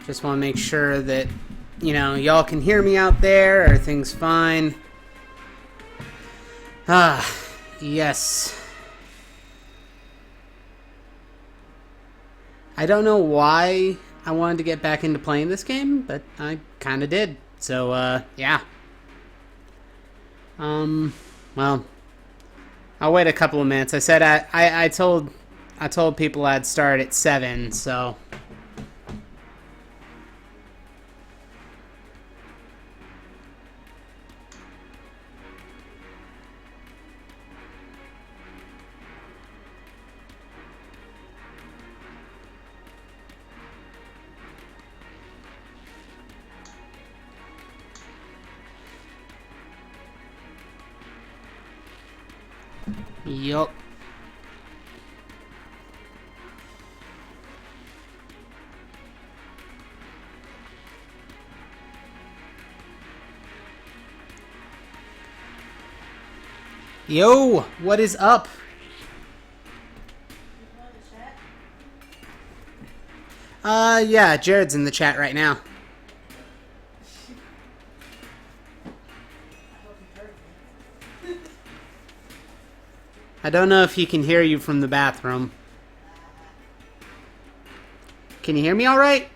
Just want to make sure that, y'all can hear me out there. Are things fine? Ah, yes. I don't know why I wanted to get back into playing this game, but I kind of did. So, yeah. Well, I'll wait a couple of minutes. I said I told people I'd start at 7, so. Yup. Yo, what is up? Yeah, Jared's in the chat right now. I don't know if he can hear you from the bathroom. Can you hear me all right?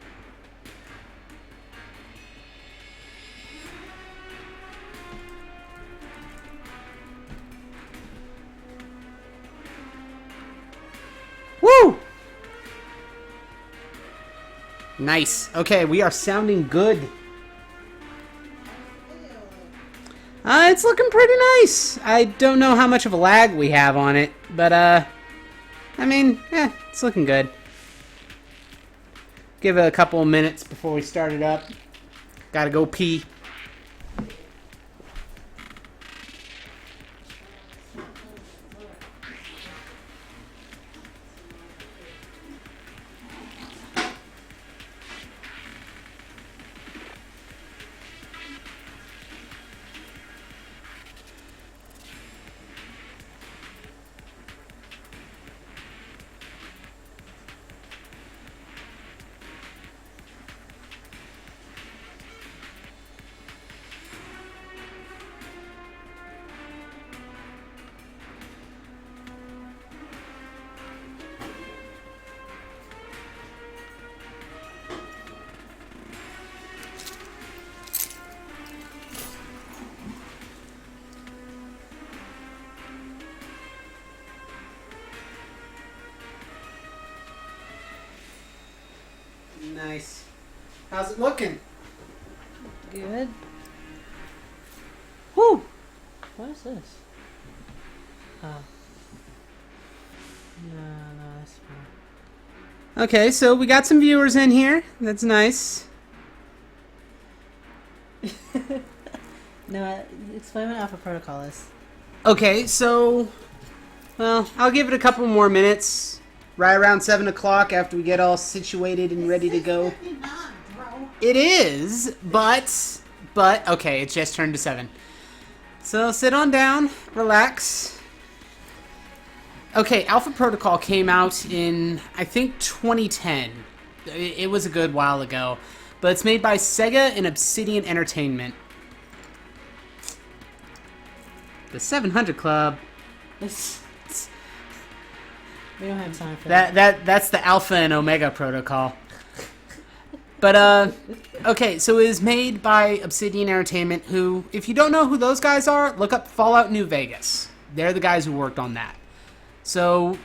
Woo! Nice. Okay, we are sounding good. It's looking pretty nice. I don't know how much of a lag we have on it, but, I mean, it's looking good. Give it a couple of minutes before we start it up. Gotta go pee. Nice. How's it looking? Good. Whew! What is this? Oh. No, that's fine. Okay, so we got some viewers in here. That's nice. No, explain what Alpha Protocol is. Okay, so, well, I'll give it a couple more minutes. Right around 7 o'clock after we get all situated and ready to go. It is, but, okay, it's just turned to 7. So sit on down, relax. Okay, Alpha Protocol came out in, I think, 2010. It was a good while ago. But it's made by Sega and Obsidian Entertainment. The 700 Club. We don't have time for that. That's the Alpha and Omega Protocol. But, okay, so it is made by Obsidian Entertainment, who, if you don't know who those guys are, look up Fallout New Vegas. They're the guys who worked on that. So,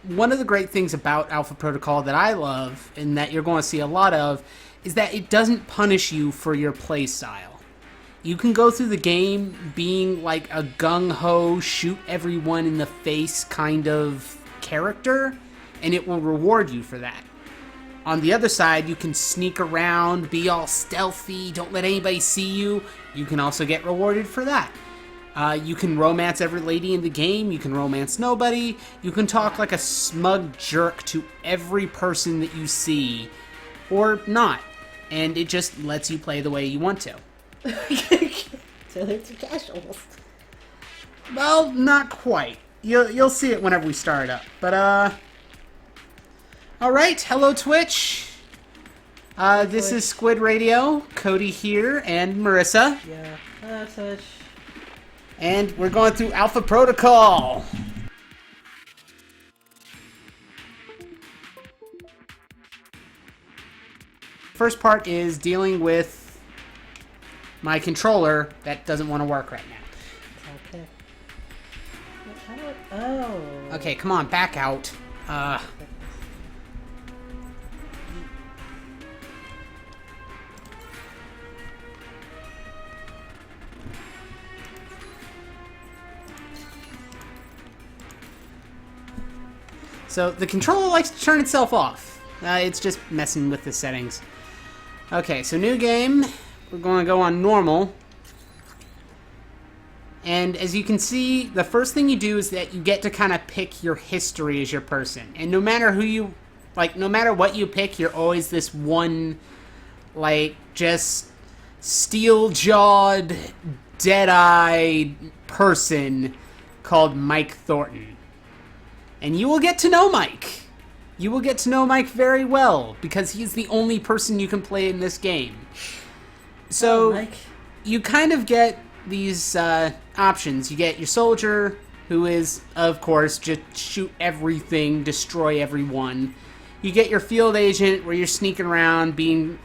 one of the great things about Alpha Protocol that I love, and that you're going to see a lot of, is that it doesn't punish you for your play style. You can go through the game being like a gung-ho, shoot everyone in the face kind of character, and it will reward you for that. On the other side, you can sneak around, be all stealthy, don't let anybody see you. You can also get rewarded for that. You can romance every lady in the game, you can romance nobody, you can talk like a smug jerk to every person that you see, or not. And it just lets you play the way you want to. So they're too casuals. Well, not quite. You'll see it whenever we start up. But, alright, hello Twitch. This is Squid Radio. Cody here and Marissa. Yeah. Touch. And we're going through Alpha Protocol. First part is dealing with my controller that doesn't want to work right now. Okay. Oh. Okay, come on, back out. So the controller likes to turn itself off. It's just messing with the settings. Okay, so new game. We're going to go on normal. And as you can see, the first thing you do is that you get to kind of pick your history as your person. And no matter who you, no matter what you pick, you're always this one, just steel-jawed, dead-eyed person called Mike Thornton. And you will get to know Mike. You will get to know Mike very well, because he's the only person you can play in this game. So, Mike. You kind of get these options. You get your soldier, who is, of course, just shoot everything, destroy everyone. You get your field agent, where you're sneaking around, being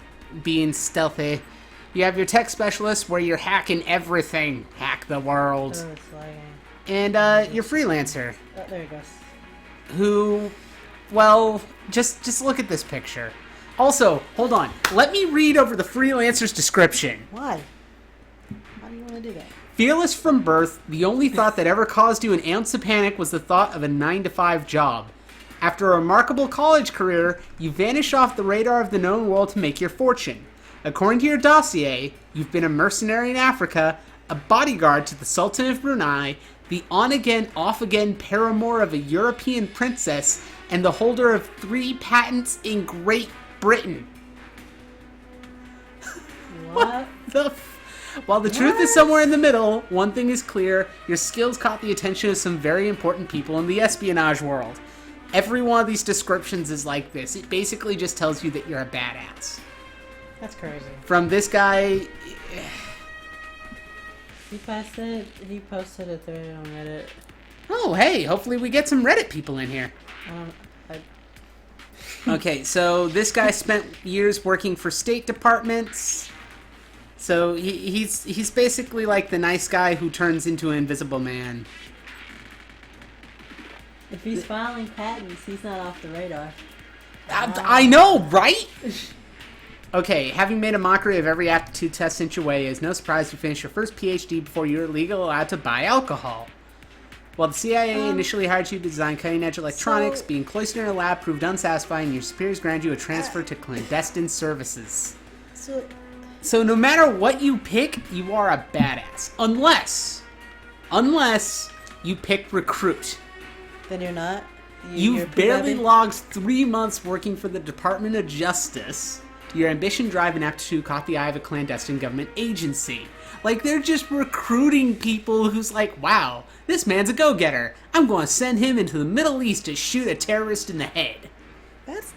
stealthy. You have your tech specialist, where you're hacking everything. Hack the world. Oh, it's lagging. And your freelancer, Oh, there it goes. who, well, just look at this picture. Also, hold on. Let me read over the freelancer's description. Why? Why do you want to do that? Fearless from birth, the only thought that ever caused you an ounce of panic was the thought of a 9-to-5 job. After a remarkable college career, you vanish off the radar of the known world to make your fortune. According to your dossier, you've been a mercenary in Africa, a bodyguard to the Sultan of Brunei, the on-again, off-again paramour of a European princess, and the holder of 3 patents in Great Britain. What? While the truth is somewhere in the middle, one thing is clear: your skills caught the attention of some very important people in the espionage world. Every one of these descriptions is like this. It basically just tells you that you're a badass. That's crazy. From this guy... He posted a thread on Reddit. Oh, hey, hopefully we get some Reddit people in here. Okay, so this guy spent years working for state departments. So he's basically like the nice guy who turns into an invisible man. If he's filing patents, he's not off the radar. I know, right? Okay, having made a mockery of every aptitude test inch away, it's no surprise you finished your first PhD before you were legally allowed to buy alcohol. While the CIA initially hired you to design cutting-edge electronics, being cloistered in a lab proved unsatisfying, your superiors granted you a transfer to clandestine services. So no matter what you pick, you are a badass. Unless you pick recruit. Then you're not? You've barely logged 3 months working for the Department of Justice. Your ambition, drive, and aptitude caught the eye of a clandestine government agency. They're just recruiting people who's like, wow, this man's a go-getter. I'm going to send him into the Middle East to shoot a terrorist in the head.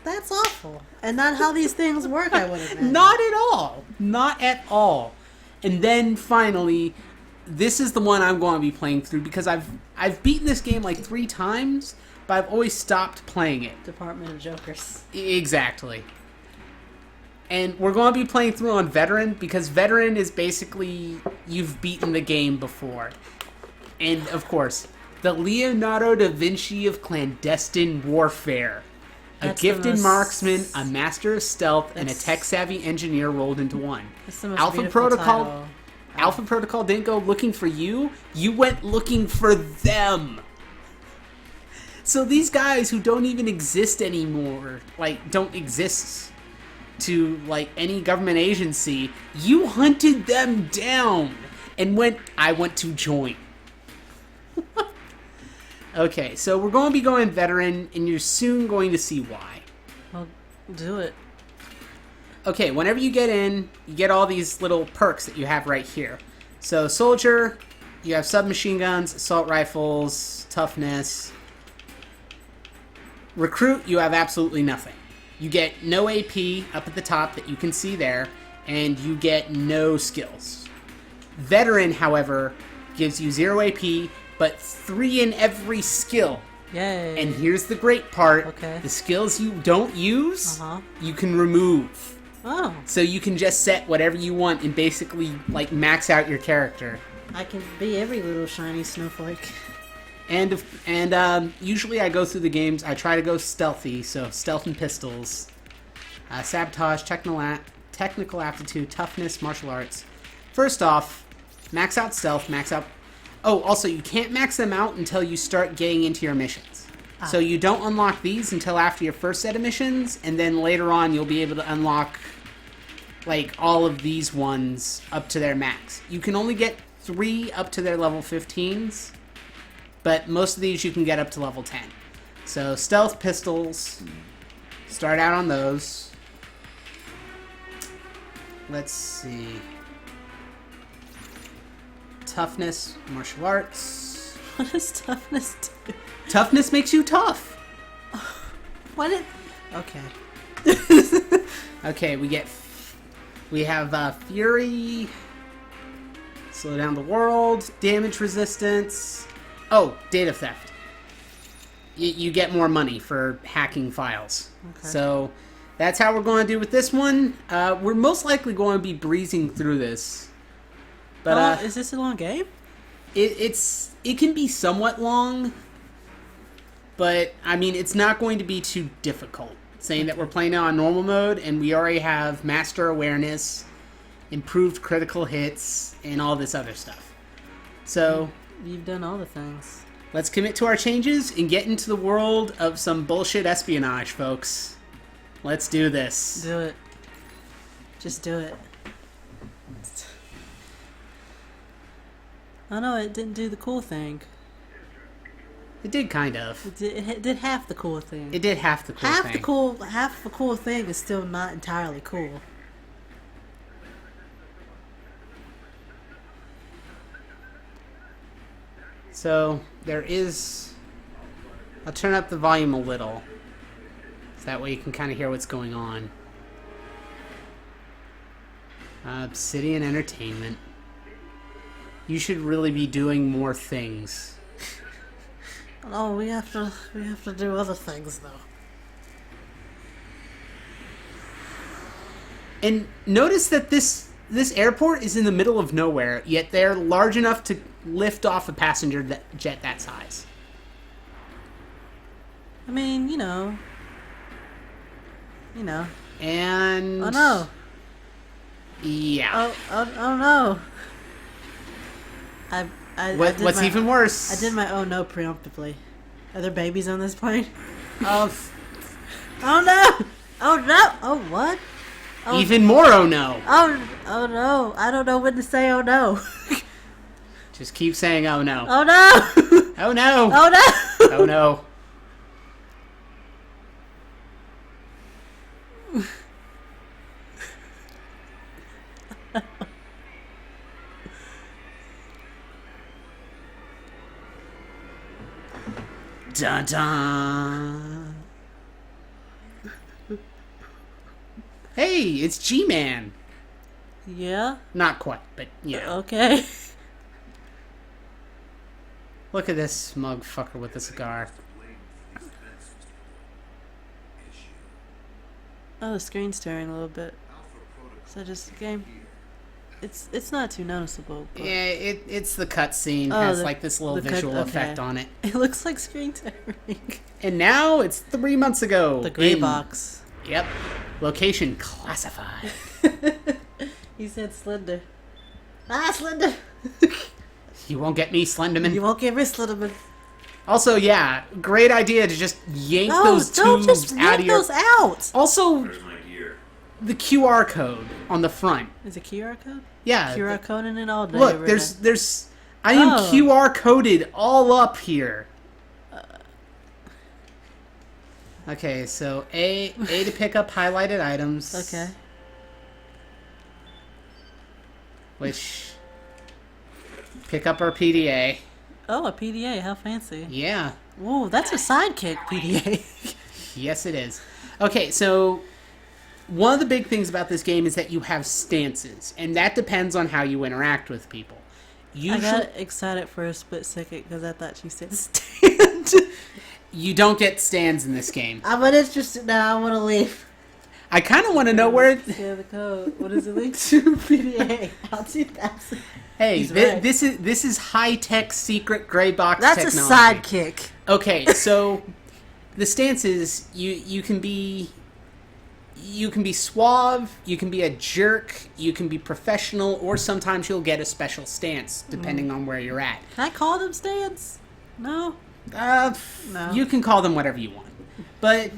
That's awful. And not how these things work, I would imagine. Not at all. Not at all. And then, finally, this is the one I'm going to be playing through because I've beaten this game 3 times, but I've always stopped playing it. Department of Jokers. Exactly. And we're going to be playing through on Veteran, because Veteran is basically, you've beaten the game before. And, of course, the Leonardo da Vinci of clandestine warfare. A gifted marksman, a master of stealth, and a tech-savvy engineer rolled into one. That's the most beautiful title. Alpha Protocol didn't go looking for you. You went looking for them. So these guys who don't even exist anymore, don't exist to any government agency, you hunted them down and I want to join. Okay, so we're going to be going Veteran, and you're soon going to see why. Well, do it. Okay, whenever you get in, you get all these little perks that you have right here. So, Soldier, you have submachine guns, assault rifles, toughness. Recruit, you have absolutely nothing. You get no AP up at the top that you can see there, and you get no skills. Veteran, however, gives you 0 AP, but 3 in every skill. Yay. And here's the great part. Okay. The skills you don't use, Uh-huh. you can remove. Oh, So you can just set whatever you want and basically, like, max out your character. I can be every little shiny snowflake. And usually I go through the games, I try to go stealthy, so stealth and pistols. Sabotage, technical aptitude, toughness, martial arts. First off, max out stealth, max out... Oh, also, you can't max them out until you start getting into your missions. So you don't unlock these until after your first set of missions, and then later on you'll be able to unlock, like, all of these ones up to their max. You can only get 3 up to their level 15s, but most of these you can get up to level 10. So stealth pistols, start out on those. Let's see. Toughness, martial arts. What does toughness do? Toughness makes you tough. What did... Okay. Okay, we have fury, slow down the world, damage resistance. Oh, data theft. You get more money for hacking files. Okay. So that's how we're going to do with this one. We're most likely going to be breezing through this. But is this a long game? it can be somewhat long, but I mean it's not going to be too difficult. Saying that we're playing now on normal mode, and we already have master awareness, improved critical hits, and all this other stuff. So You've done all the things. let's commit to our changes and get into the world of some bullshit espionage, folks. Let's do this. Do it. Just do it. Oh no, it didn't do the cool thing. It did kind of. It did half the cool thing. It did half the cool thing. Half the cool thing is still not entirely cool. So there is... I'll turn up the volume a little. So that way you can kind of hear what's going on. Obsidian Entertainment. You should really be doing more things. Oh, we have to do other things though. And notice that this airport is in the middle of nowhere, yet they're large enough to lift off a passenger jet that size. I mean, you know. And... Oh no. Yeah. Oh no. What's even worse? I did my oh no preemptively. Are there babies on this plane? Oh no! Oh no! Oh what? Oh, even more oh no. Oh no! I don't know when to say oh no. Just keep saying oh no. Oh no! Oh no. Oh no! Oh no. Dun dun. Hey, it's G-Man. Yeah. Not quite, but yeah. Okay. Look at this smug fucker with a cigar. Oh, the screen's tearing a little bit. Is that just a game? It's not too noticeable. But Yeah, it's the cutscene. Oh, Has the- like this little the cut- visual okay. effect on it. it looks like screen tearing. And now it's 3 months ago. The gray in- box. Yep. Location classified. He said Slender. Ah, Slender! You won't get me, Slenderman. You won't get me, Slenderman. Also, yeah, great idea to just yank No, those don't tubes just out yank of your... those out! Also, Where's my gear? the QR code on the front. Is it QR code? Yeah. QR code in it all day. Look, every there's day. I am Oh. QR coded all up here. Okay, so A to pick up highlighted items. Okay. Which pick up our PDA. Oh, a PDA. How fancy. Yeah. Ooh, that's a sidekick PDA. Yes, it is. Okay, so one of the big things about this game is that you have stances, and that depends on how you interact with people. I got excited for a split second because I thought she said stand. You don't get stands in this game. I'm uninterested now. I want to leave. I kind of want to know where... Yeah, the code. What is it linked To PDA. I'll do that. Hey, He's right. this is high-tech secret gray box That's technology. a sidekick. Okay, so the stances, you can be suave, you can be a jerk, you can be professional, or sometimes you'll get a special stance depending on where you're at. Can I call them stands? No. No. You can call them whatever you want, but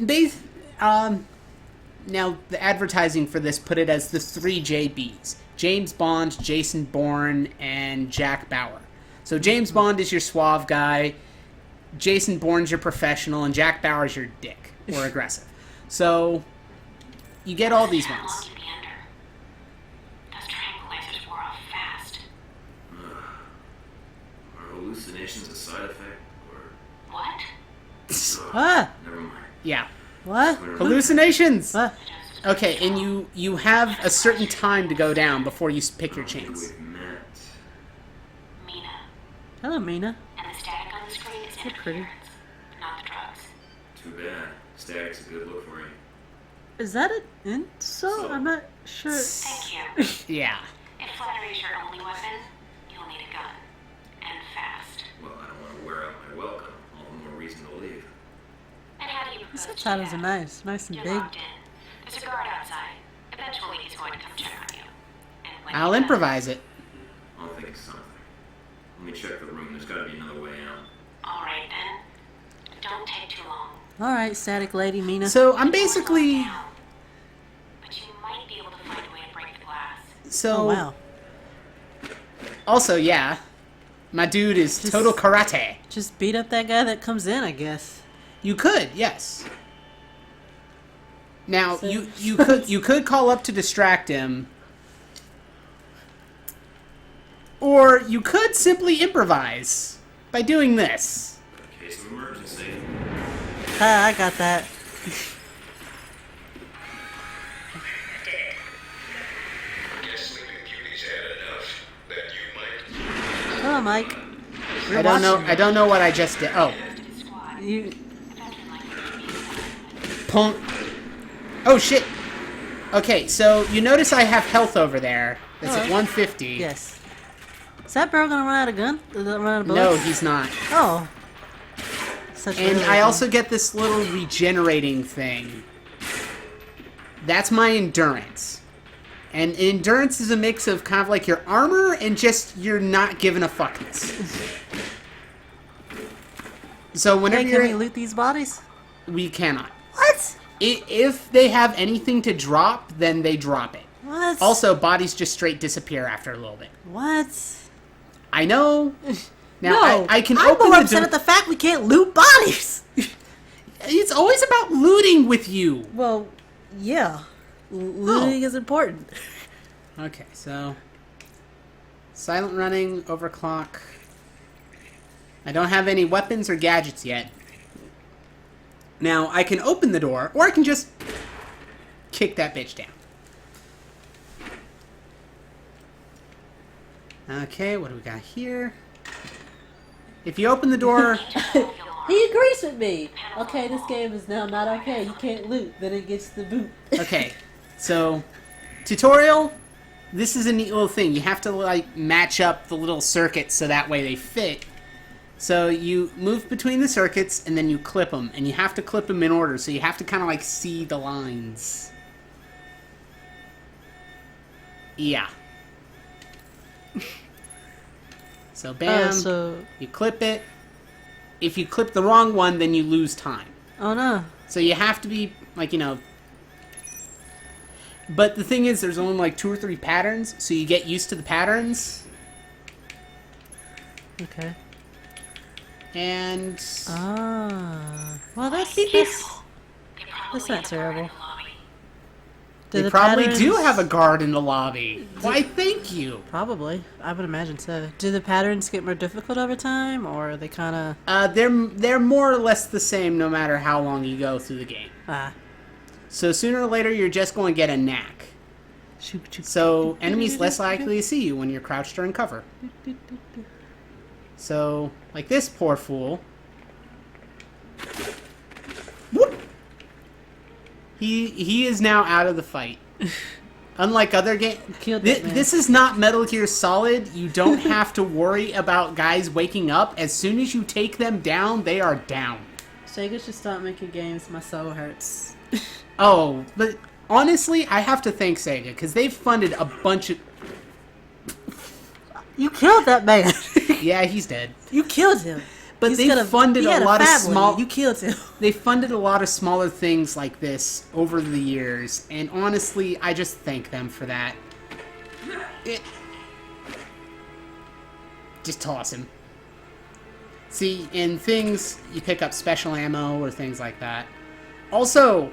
now the advertising for this put it as the 3 JBs: James Bond, Jason Bourne, and Jack Bauer. So James Bond is your suave guy, Jason Bourne's your professional, and Jack Bauer's your dick or aggressive. So you get all these ones. Those tranquilizers wore off fast. Are hallucinations a side effect, or What? What? never mind? Yeah, What? hallucinations. What? Okay, and you have a certain time to go down before you pick your chance. We've met. Mina. Hello, Mina. And the static on the screen is You're pretty. interference, not the drugs. Too bad. Static's a good look for you. Is that an insult? I'm not sure. Thank you. Yeah. If flattery is your only weapon, you'll need a gun. And fast. Well, I don't want to wear out my welcome. All the more reason to leave. And how do you The propose to do subtitles that? are nice and You're big. locked in. There's a guard outside. Eventually he's going to come check on you. And when I'll he does- improvise it. I'll think of something. Let me check the room. There's got to be another way out. Alright then. Don't take too long. All right, static lady Mina. So I'm basically... Down. But you might be able to find a way to break the glass. So... Oh wow. Also, yeah, my dude is Just- total karate. Just beat up that guy that comes in, I guess. You could, yes. Now So- you could call up to distract him, or you could simply improvise by doing this. Case of emergency. Ah, I got that. Guess Sleeping Beauty's had enough. Bet you might. Hello, Mike. I don't know what I just did. Oh, You. punk. Oh shit. Okay, so you notice I have health over there. That's at Alright. 150. Yes. Is that bro gonna run out of gun? Run out of No, bullets? he's not. Oh. Such a And really I thing. also get this little regenerating thing. That's my endurance. And endurance is a mix of kind of like your armor and just you're not giving a fuckness. So whenever Hey, can we you're... loot these bodies? We cannot. What? If they have anything to drop, then they drop it. What? Also, bodies just straight disappear after a little bit. What? I know. Now, No, I can I'm open more the upset door. at the fact we can't loot bodies. It's always about looting with you. Well, yeah. Looting is important. Okay, so silent running, overclock. I don't have any weapons or gadgets yet. Now, I can open the door, or I can just kick that bitch down. Okay, what do we got here? If you open the door... He agrees with me. Okay, this game is now not okay. You can't loot. Then it gets the boot. Okay, so tutorial. This is a neat little thing. You have to like match up the little circuits so that way they fit. So you move between the circuits and then you clip them, and you have to clip them in order. So you have to kind of like see the lines. Yeah. So bam, so you clip it. If you clip the wrong one, then you lose time. oh no. So you have to be, like, you know... But the thing is, there's only, like, 2 or 3 patterns, so you get used to the patterns. Okay. And... Ah. Well, that's not terrible. Do they the probably do patterns- have a guard in the lobby. Why, thank you. Probably. I would imagine so. Do the patterns get more difficult over time, or are they kind of... They're more or less the same no matter how long you go through the game. Ah. So sooner or later, you're just going to get a knack. So enemies less likely to see you when you're crouched or in cover. So, like this poor fool. Whoop! He is now out of the fight. Unlike other games, this is not Metal Gear Solid. You don't have to worry about guys waking up. As soon as you take them down, they are down. Sega should stop making games. My soul hurts. Oh, but honestly, I have to thank Sega because they've funded a bunch of. You killed that man. Yeah, he's dead. You killed him. But He's they got funded he had a lot of family. small. You killed him. They funded a lot of smaller things like this over the years, and honestly, I just thank them for that. Just toss him. See, in things, you pick up special ammo or things like that. Also,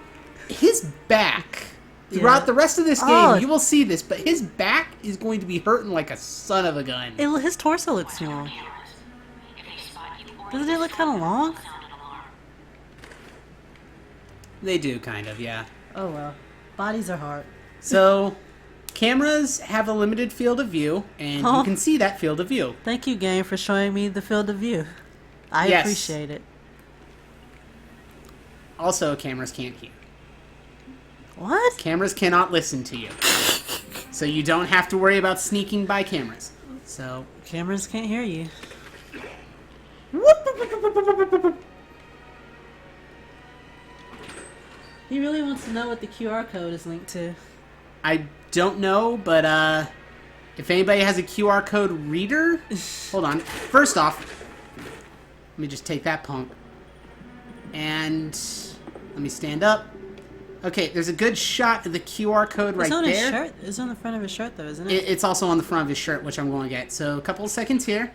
his back, throughout the rest of this game, you will see this, but his back is going to be hurting like a son of a gun. His torso looks small. Doesn't it look kind of long? They do, kind of, yeah. Oh well. Bodies are hard. So, cameras have a limited field of view, and you can see that field of view. Thank you, game, for showing me the field of view. I Yes. appreciate it. Also, cameras can't hear. What? Cameras cannot listen to you. So you don't have to worry about sneaking by cameras. So, Cameras can't hear you. He really wants to know what the QR code is linked to. I don't know, but if anybody has a QR code reader, hold on. First off, let me just take that punk. And let me stand up. Okay, there's a good shot of the QR code right It's on there. his shirt. It's on the front of his shirt, though, isn't it? It's also on the front of his shirt, which I'm going to get. So a couple of seconds here.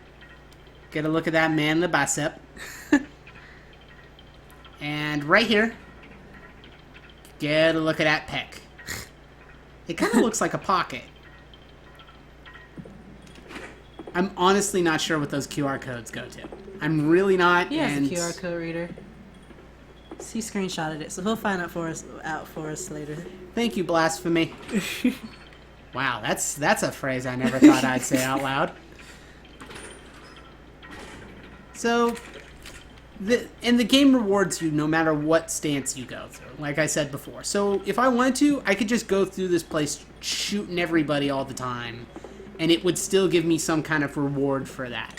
Get a look at that man in the bicep. And right here, get a look at that pec. It kind of looks like a pocket. I'm honestly not sure what those QR codes go to. I'm really not. He has and a QR code reader. He screenshotted it, so he'll find out for us later. Thank you, Blasphemy. Wow, that's a phrase I never thought I'd say out loud. So, the game rewards you no matter what stance you go through, like I said before. So, if I wanted to, I could just go through this place shooting everybody all the time, and it would still give me some kind of reward for that.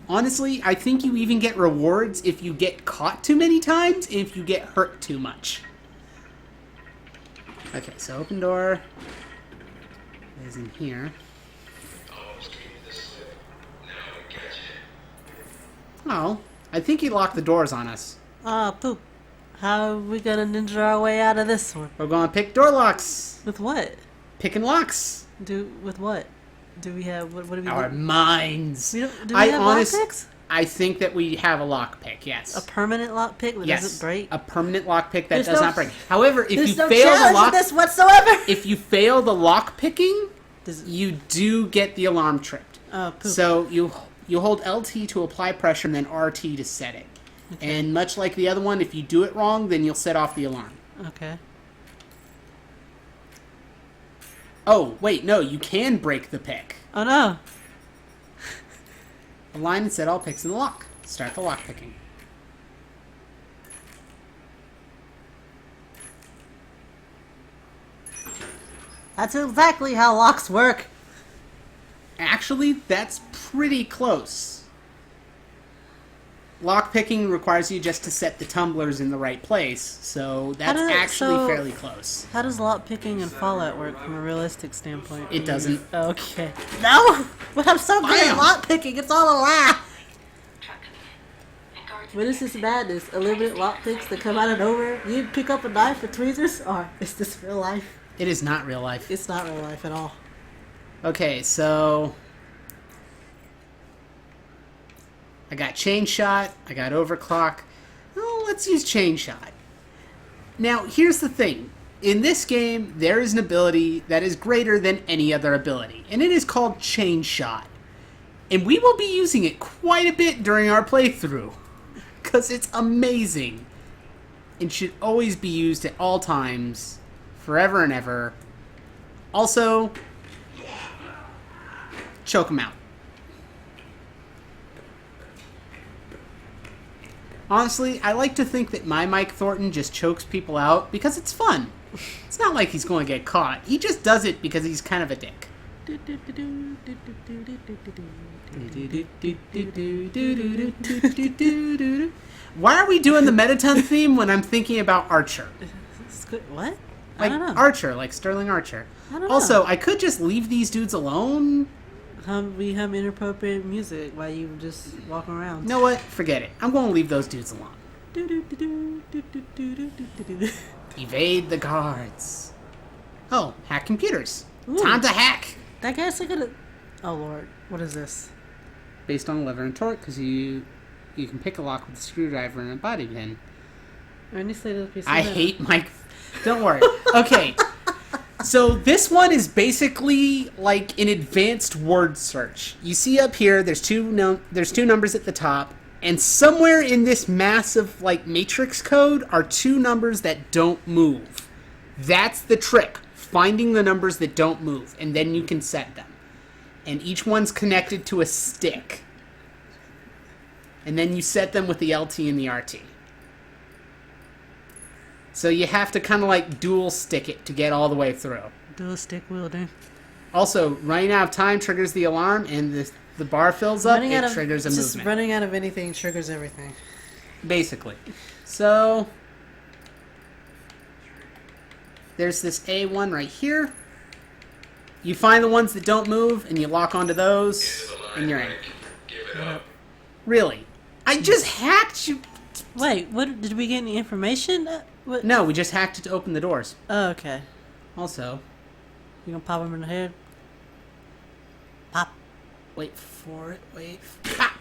Honestly, I think you even get rewards if you get caught too many times and if you get hurt too much. Okay, so open door is in here. Almost gave you the slip. Now we got you. Oh, I think he locked the doors on us. Ah, poop. How are we gonna ninja our way out of this one? We're going to pick door locks. With what? Picking locks. With what? Do we have what do we Our do? minds. We don't, do we have lockpicks? I think that we have a lockpick, yes. A permanent lockpick that yes, doesn't break? a permanent lockpick that There's does no- not break. However, if There's you no fail the challenge lock, with this whatsoever. if you fail the lock picking, Does it, you do get the alarm tripped. oh, poop. So you hold LT to apply pressure and then RT to set it. Okay. And much like the other one, if you do it wrong, then you'll set off the alarm. Okay. Oh, wait, no, you can break the pick. Oh no! Align and set all picks in the lock. Start the lock picking. That's exactly how locks work. Actually, that's pretty close. Lock picking requires you just to set the tumblers in the right place, so that's actually fairly close. How does lockpicking and Fallout work from a realistic standpoint? It doesn't. Okay. No, but I'm so good at Bam. lock picking. It's all a lie. What is this madness? Unlimited lockpicks that come out of nowhere? You pick up a knife for tweezers? Or is this real life? It is not real life. It's not real life at all. Okay, so I got chain shot, I got overclock. Oh, let's use chain shot. Now, here's the thing. In this game, there is an ability that is greater than any other ability, and it is called chain shot. And we will be using it quite a bit during our playthrough, because it's amazing. and should always be used at all times, forever and ever. Also, choke him out. Honestly, I like to think that my Mike Thornton just chokes people out because it's fun. It's not like he's going to get caught. He just does it because he's kind of a dick. Why are we doing the Metaton theme when I'm thinking about Archer? What? Like I don't know. Archer, like Sterling Archer. I don't know. Also, I could just leave these dudes alone. We hum inappropriate music while you just walk around. You know what? Forget it. I'm going to leave those dudes alone. Evade the guards. Oh, hack computers. Ooh. Time to hack. That guy's like a... Oh, Lord. What is this? Based on lever and torque, because you can pick a lock with a screwdriver and a body pin. Ernie Slater's piece of I metal. hate Mike. Don't worry. Okay. So this one is basically like an advanced word search. You see up here, there's two numbers at the top, and somewhere in this massive like matrix code are two numbers that don't move. That's the trick. Finding the numbers that don't move, and then you can set them. And each one's connected to a stick. And then you set them with the LT and the RT. So you have to kind of like dual stick it to get all the way through. Dual stick wielding. Also, running out of time triggers the alarm, and the bar fills up, it triggers a just movement. running out of anything triggers everything. Basically. So, there's this A1 right here. You find the ones that don't move, and you lock onto those, and you're in. Give it up. Really? I just hacked you. Wait, what? Did we get any information? What? No, we just hacked it to open the doors. Oh, okay. Also, You gonna pop him in the head? Pop. wait for it, wait. Ah!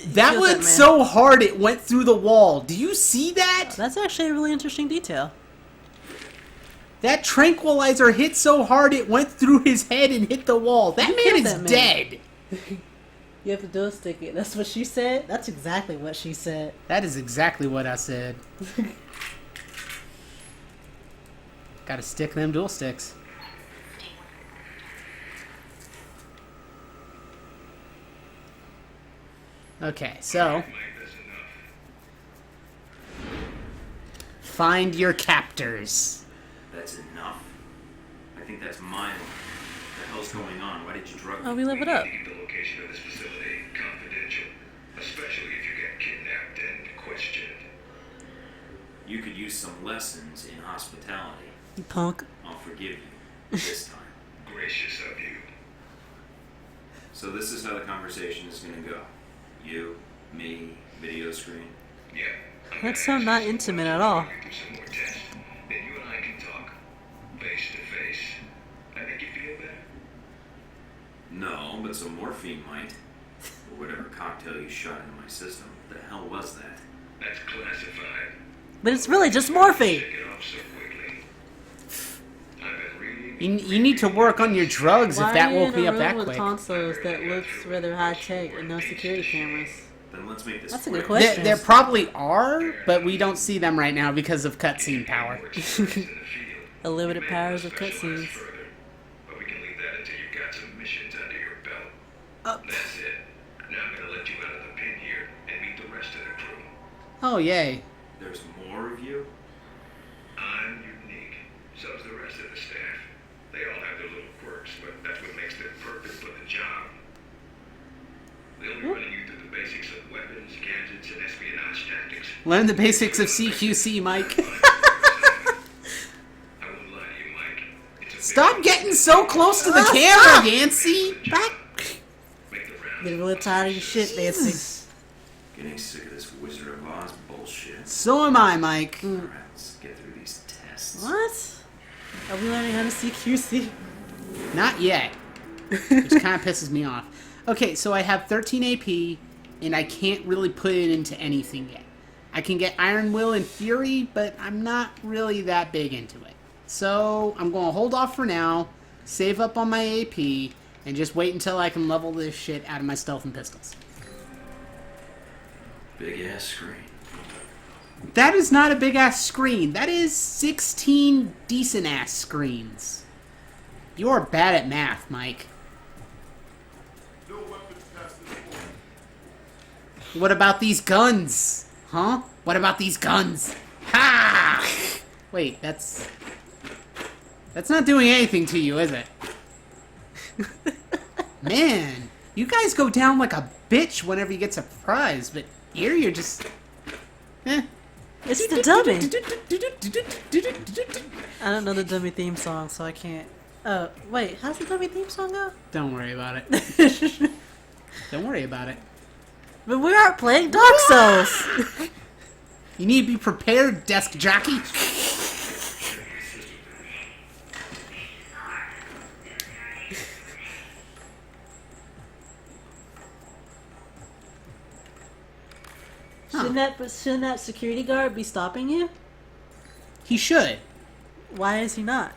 That Feels went man. so hard it went through the wall. Do you see that? That's actually a really interesting detail. That tranquilizer hit so hard it went through his head and hit the wall. That You man killed is that man. dead. You have to dual stick it. That's what she said? That's exactly what she said. That is exactly what I said. Gotta stick them dual sticks. Okay, so Mike, that's enough. find your captors. That's enough. I think that's mine. What the hell's going on? Why did you drug Oh, me? we leveled up. Keep the location of this facility confidential, especially if you get kidnapped and questioned. You could use some lessons in hospitality. You punk. I'll forgive you this time. Gracious of you. So this is how the conversation is going to go. You, me, video screen. Yeah. That's so not intimate at all. Do some more tests, then you and I can talk face to face. I think you feel better. No, but some morphine might. Or whatever cocktail you shot into my system. What the hell was that? That's classified. But it's really just morphine. Shake it off so quickly. I've been reading. You need to work on your drugs if that woke me up that with quick. consoles that looks rather high tech and no security cameras? Then let's make this That's a good quick. question. There probably are, but we don't see them right now because of cutscene power. The limited powers of cutscenes. Further, but we can leave that until you've got some missions under your belt. Oh. That's it. Now I'm gonna let you out of the pin here and meet the rest of the crew. Oh, yay. There's more of you? I'm unique. So's the rest of the staff. They all have their little quirks, but that's what makes them perfect for the job. They'll be running you through the basics of weapons, gadgets, and espionage tactics. Learn the basics of CQC, Mike. I won't lie to you, Mike. It's a big Stop getting so close to the camera, Yancy. Back. make the rounds. Getting really tired of your shit, Nancy. Getting sick of this Wizard of Oz bullshit. So am I, Mike. Alright, let's get through these tests. What? Are we learning how to CQC? Not yet. Which kind of pisses me off. Okay, so I have 13 AP, and I can't really put it into anything yet. I can get Iron Will in theory, but I'm not really that big into it. So I'm going to hold off for now, save up on my AP, and just wait until I can level this shit out of my stealth and pistols. Big ass screen. That is not a big ass screen. That is 16 decent ass screens. You are bad at math, Mike. No weapons past this point. What about these guns? Huh? What about these guns? Ha! Wait, that's not doing anything to you, is it? Man, you guys go down like a bitch whenever you get surprised, but here you're just... Eh. It's the dummy. I don't know the dummy theme song, so I can't. Wait, how's the dummy theme song go? Don't worry about it. Don't worry about it. But we aren't playing Dark Souls. You need to be prepared, desk jockey. Shouldn't that security guard be stopping you? He should. Why is he not?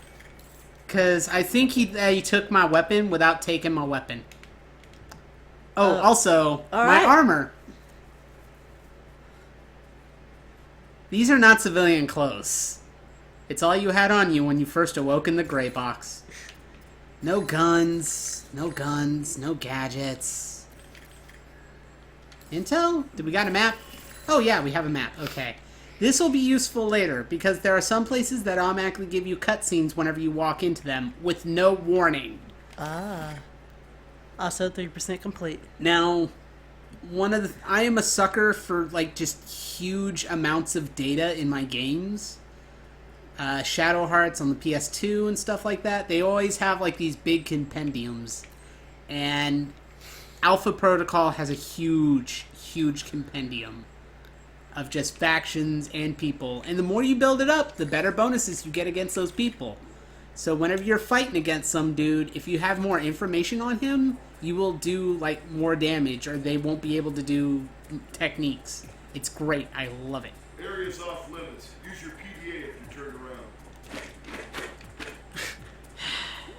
Because I think he took my weapon without taking my weapon. Oh, also, all my right. armor. These are not civilian clothes. It's all you had on you when you first awoke in the gray box. No guns, no gadgets. Intel? Did we got a map? Oh yeah, we have a map. Okay. This will be useful later, because there are some places that automatically give you cutscenes whenever you walk into them, with no warning. Ah. Also 3% complete. Now, I am a sucker for, like, just huge amounts of data in my games. Shadow Hearts on the PS2 and stuff like that, they always have, like, these big compendiums. And Alpha Protocol has a huge compendium of just factions and people. And the more you build it up, the better bonuses you get against those people. So whenever you're fighting against some dude, if you have more information on him, you will do, like, more damage, or they won't be able to do techniques. It's great. I love it. Area's off limits. Use your PDA if you turn around.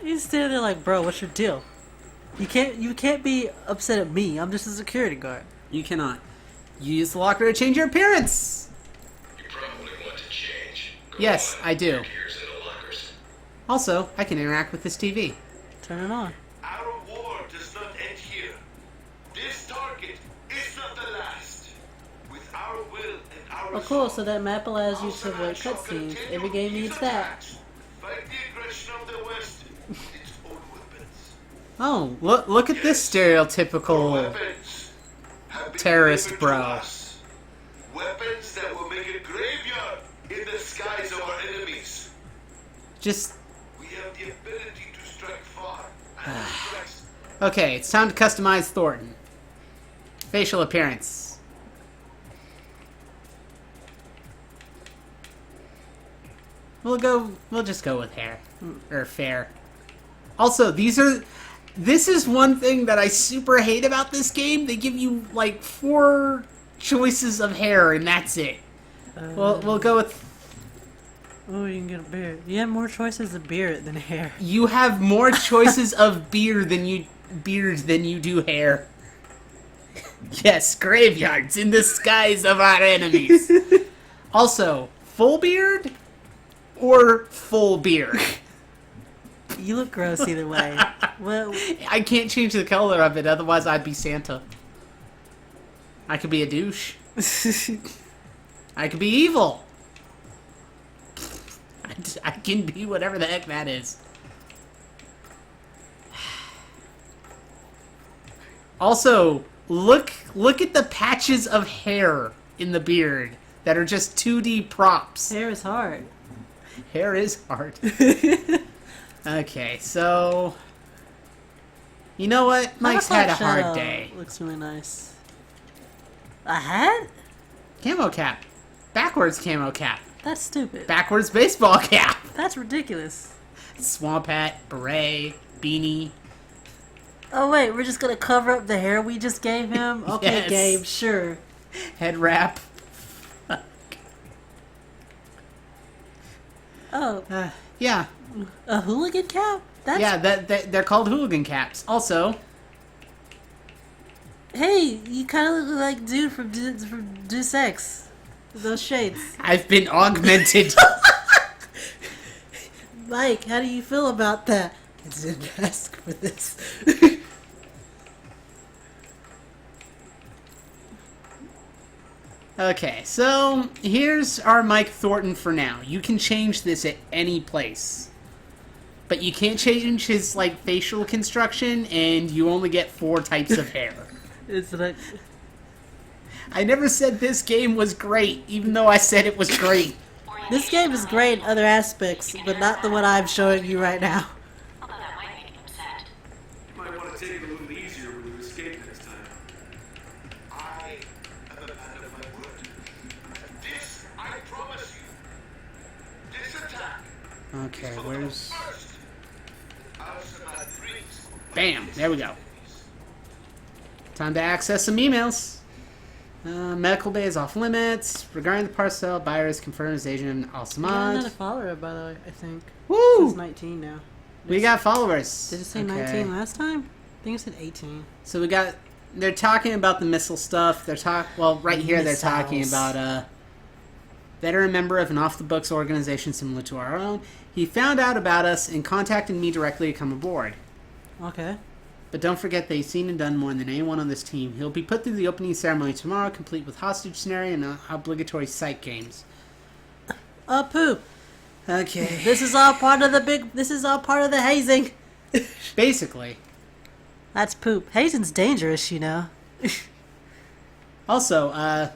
He's standing there like, bro, what's your deal? You can't be upset at me. I'm just a security guard. You cannot. You use the locker to change your appearance. You probably want to change. Yes, I do. Here's in the lockers. Also, I can interact with this TV. Turn it on. Our war does not end here. This target is not the last. With our will and our Oh, cool. So that map allows you to avoid cutscenes. Every game needs that. Fight the aggression of the West with its own weapons. Oh, look at this stereotypical Weapons have been terrorist delivered to bro. us. Weapons that will make a graveyard in the skies of our enemies. just... We have the ability to strike far and press. Okay, it's time to customize Thornton. Facial appearance. We'll just go with hair. Or fair. Also, this is one thing that I super hate about this game. They give you, like, 4 choices of hair, and that's it. We'll go with... Oh, you can get a beard. You have more choices of beard than hair. You have more choices of beard than you do hair. Yes, graveyards in the skies of our enemies. Also, full beard or full beard? You look gross either way. Well, I can't change the color of it, otherwise I'd be Santa. I could be a douche. I could be evil. I can be whatever the heck that is. Also, look at the patches of hair in the beard that are just 2D props. hair is hard. Hair is hard. Okay, so... You know what? Mike's had a hard Shadow day. Looks really nice. A hat? Camo cap. Backwards camo cap. That's stupid. Backwards baseball cap. That's ridiculous. Swamp hat, beret, beanie. Oh wait, we're just gonna cover up the hair we just gave him? Okay, Yes. Gabe, sure. Head wrap. Oh, Yeah. a hooligan cap? That's Yeah, that they're called hooligan caps. Also, Hey, you kind of look like dude from Deus Ex. Those shades. I've been augmented. Mike, how do you feel about that? I didn't ask for this. Okay, so here's our Mike Thornton for now. You can change this at any place. But you can't change his, like, facial construction, and you only get 4 types of hair. It's like I never said this game was great, even though I said it was great. This game is great in other aspects, but not the one I'm showing you right now. Although that might make him upset. Might want to take it a little easier when you escape next time. I am a man of my word. This I promise you. This attack Okay, where's... first. Answer my dreams. Bam! There we go. Time to access some emails. Medical bay is off limits. Regarding the parcel, buyer is confirmed as agent I got another Al-Samad. follower, by the way, I think. Woo! It's 19 now. We got followers. Did it say Okay. 19 last time? I think it said 18. So we got... They're talking about the missile stuff. Well, right here they're talking Missiles. about veteran member of an off-the-books organization similar to our own. He found out about us and contacted me directly to come aboard. Okay. But don't forget that he's seen and done more than anyone on this team. He'll be put through the opening ceremony tomorrow, complete with hostage scenario and obligatory psych games. Poop. Okay. This is all part of the hazing. Basically. That's poop. Hazing's dangerous, you know. Also,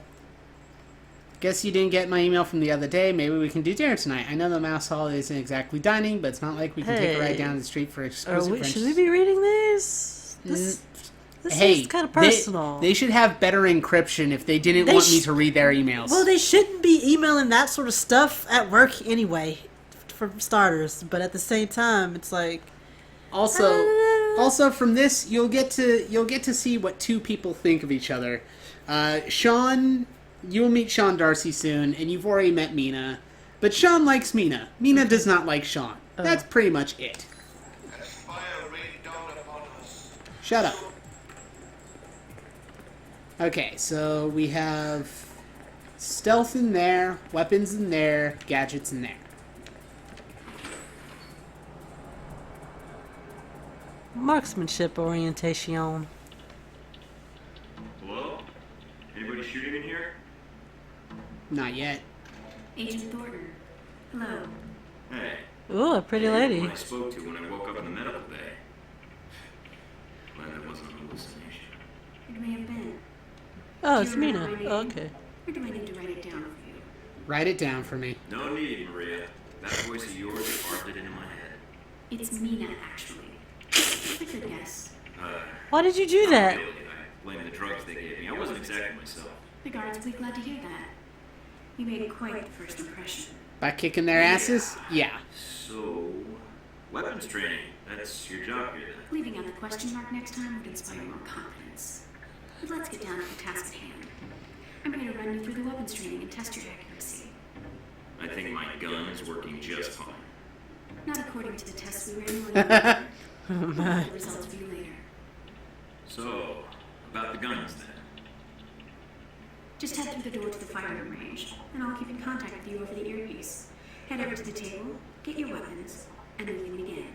guess you didn't get my email from the other day. Maybe we can do dinner tonight. I know the mouse hall isn't exactly dining, but it's not like we can take a ride Hey. down the street for exclusive French. Should we be reading these? This Hey, is kind of personal. They should have better encryption if they didn't They want me sh- to read their emails. Well, they shouldn't be emailing that sort of stuff at work anyway, for starters. But at the same time, it's like, Also from this, you'll get to see what 2 people think of each other. Sean, you'll meet Sean Darcy soon, and you've already met Mina. But Sean likes Mina. Mina does not like Sean. That's pretty much it. As fire rained down upon us. Shut up. Okay, so we have stealth in there, weapons in there, gadgets in there. marksmanship orientation. Hello? Anybody shooting in here? Not yet. Agent Thornton. Hello. Hey. Ooh, a pretty You're the lady. one I spoke to when I woke up in the medical bay. Glad that wasn't a hallucination. It may have been. Oh, it's Do you Mina. remember my Oh, name? okay. Or do I need to write it down for you? Write it down for me. No need, Maria. That voice of yours carved it into my head. It's Mina, actually. That's a good guess. Why did you do Not that? really. I blame the drugs they gave me. I wasn't exactly myself. The guards will be glad to hear that. You made quite the first impression. By kicking their asses? Yeah. So, weapons training. That's your job here then. Leaving out the question mark next time would inspire more confidence. But let's get down to the task at hand. I'm going to run you through the weapons training and test your accuracy. I think my gun is working just fine. Not according to the tests we ran earlier. We'll have the results of you later. So, about the guns then. Just head through the door to the firing range, and I'll keep in contact with you over the earpiece. Head over to the table, get your weapons, and we can begin.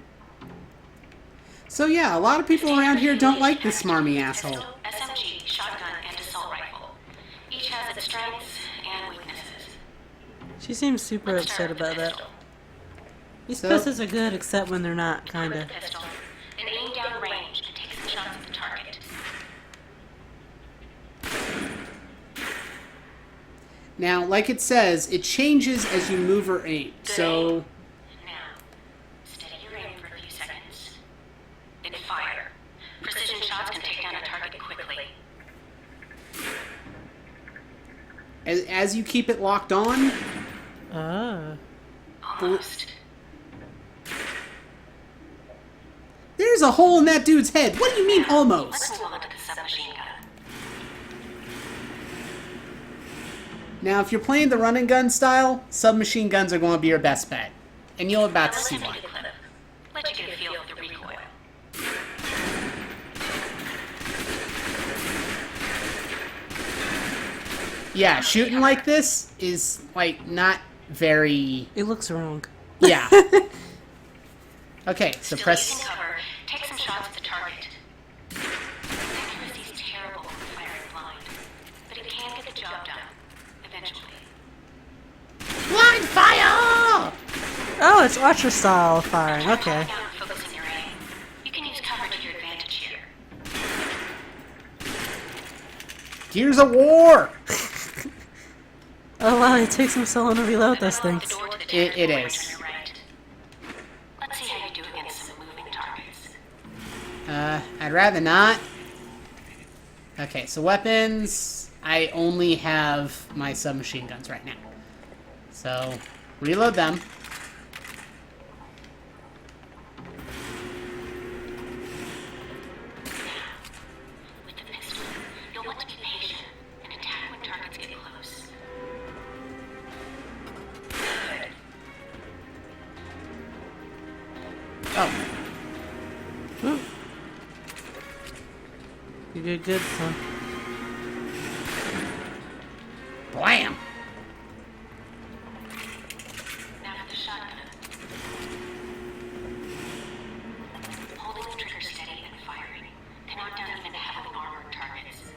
So yeah, a lot of people around here don't like this smarmy asshole. Pistol, SMG, shotgun, and assault rifle. Each has its strengths and weaknesses. She seems super Let's upset start with the about that. pistol. These So- pistols are good, except when they're not, Cover kinda. the pistol, then aim down range and take some shots at the target. Now, like it says, it changes as you move or aim. So, Now, steady your aim for a few seconds. Then fire. Precision shots can take down a target quickly. as you keep it locked on, Ah. Almost. there's a hole in that dude's head. What do you mean, almost? Let's move on to the submachine gun. Now, if you're playing the run and gun style, submachine guns are going to be your best bet. And you're about to Now see let's why. take a clip. Let you get a feel for the recoil. Yeah, shooting like this is, like, not very... It looks wrong. Yeah. Okay, so Still, you press... can cover. Take some shots at the target. Accuracy's terrible when firing blind, but it can get the job done. Eventually. Blind fire! Oh, it's Archer style firing. Okay. Calling out and focusing your aim. You can use cover to your advantage here. Gears of War! Oh wow, it takes him so long to reload those Unlock things. the door to the It tactical range is. on your right. Let's see how you do against some moving targets. I'd rather not. Okay, so weapons... I only have my submachine guns right now. So, reload them. With the pistol, you'll want to be patient and attack when targets get close. Oh, You did good, son. blam! Now for the shotgun. Holding the trigger steady and firing can knock down even heavily armored targets.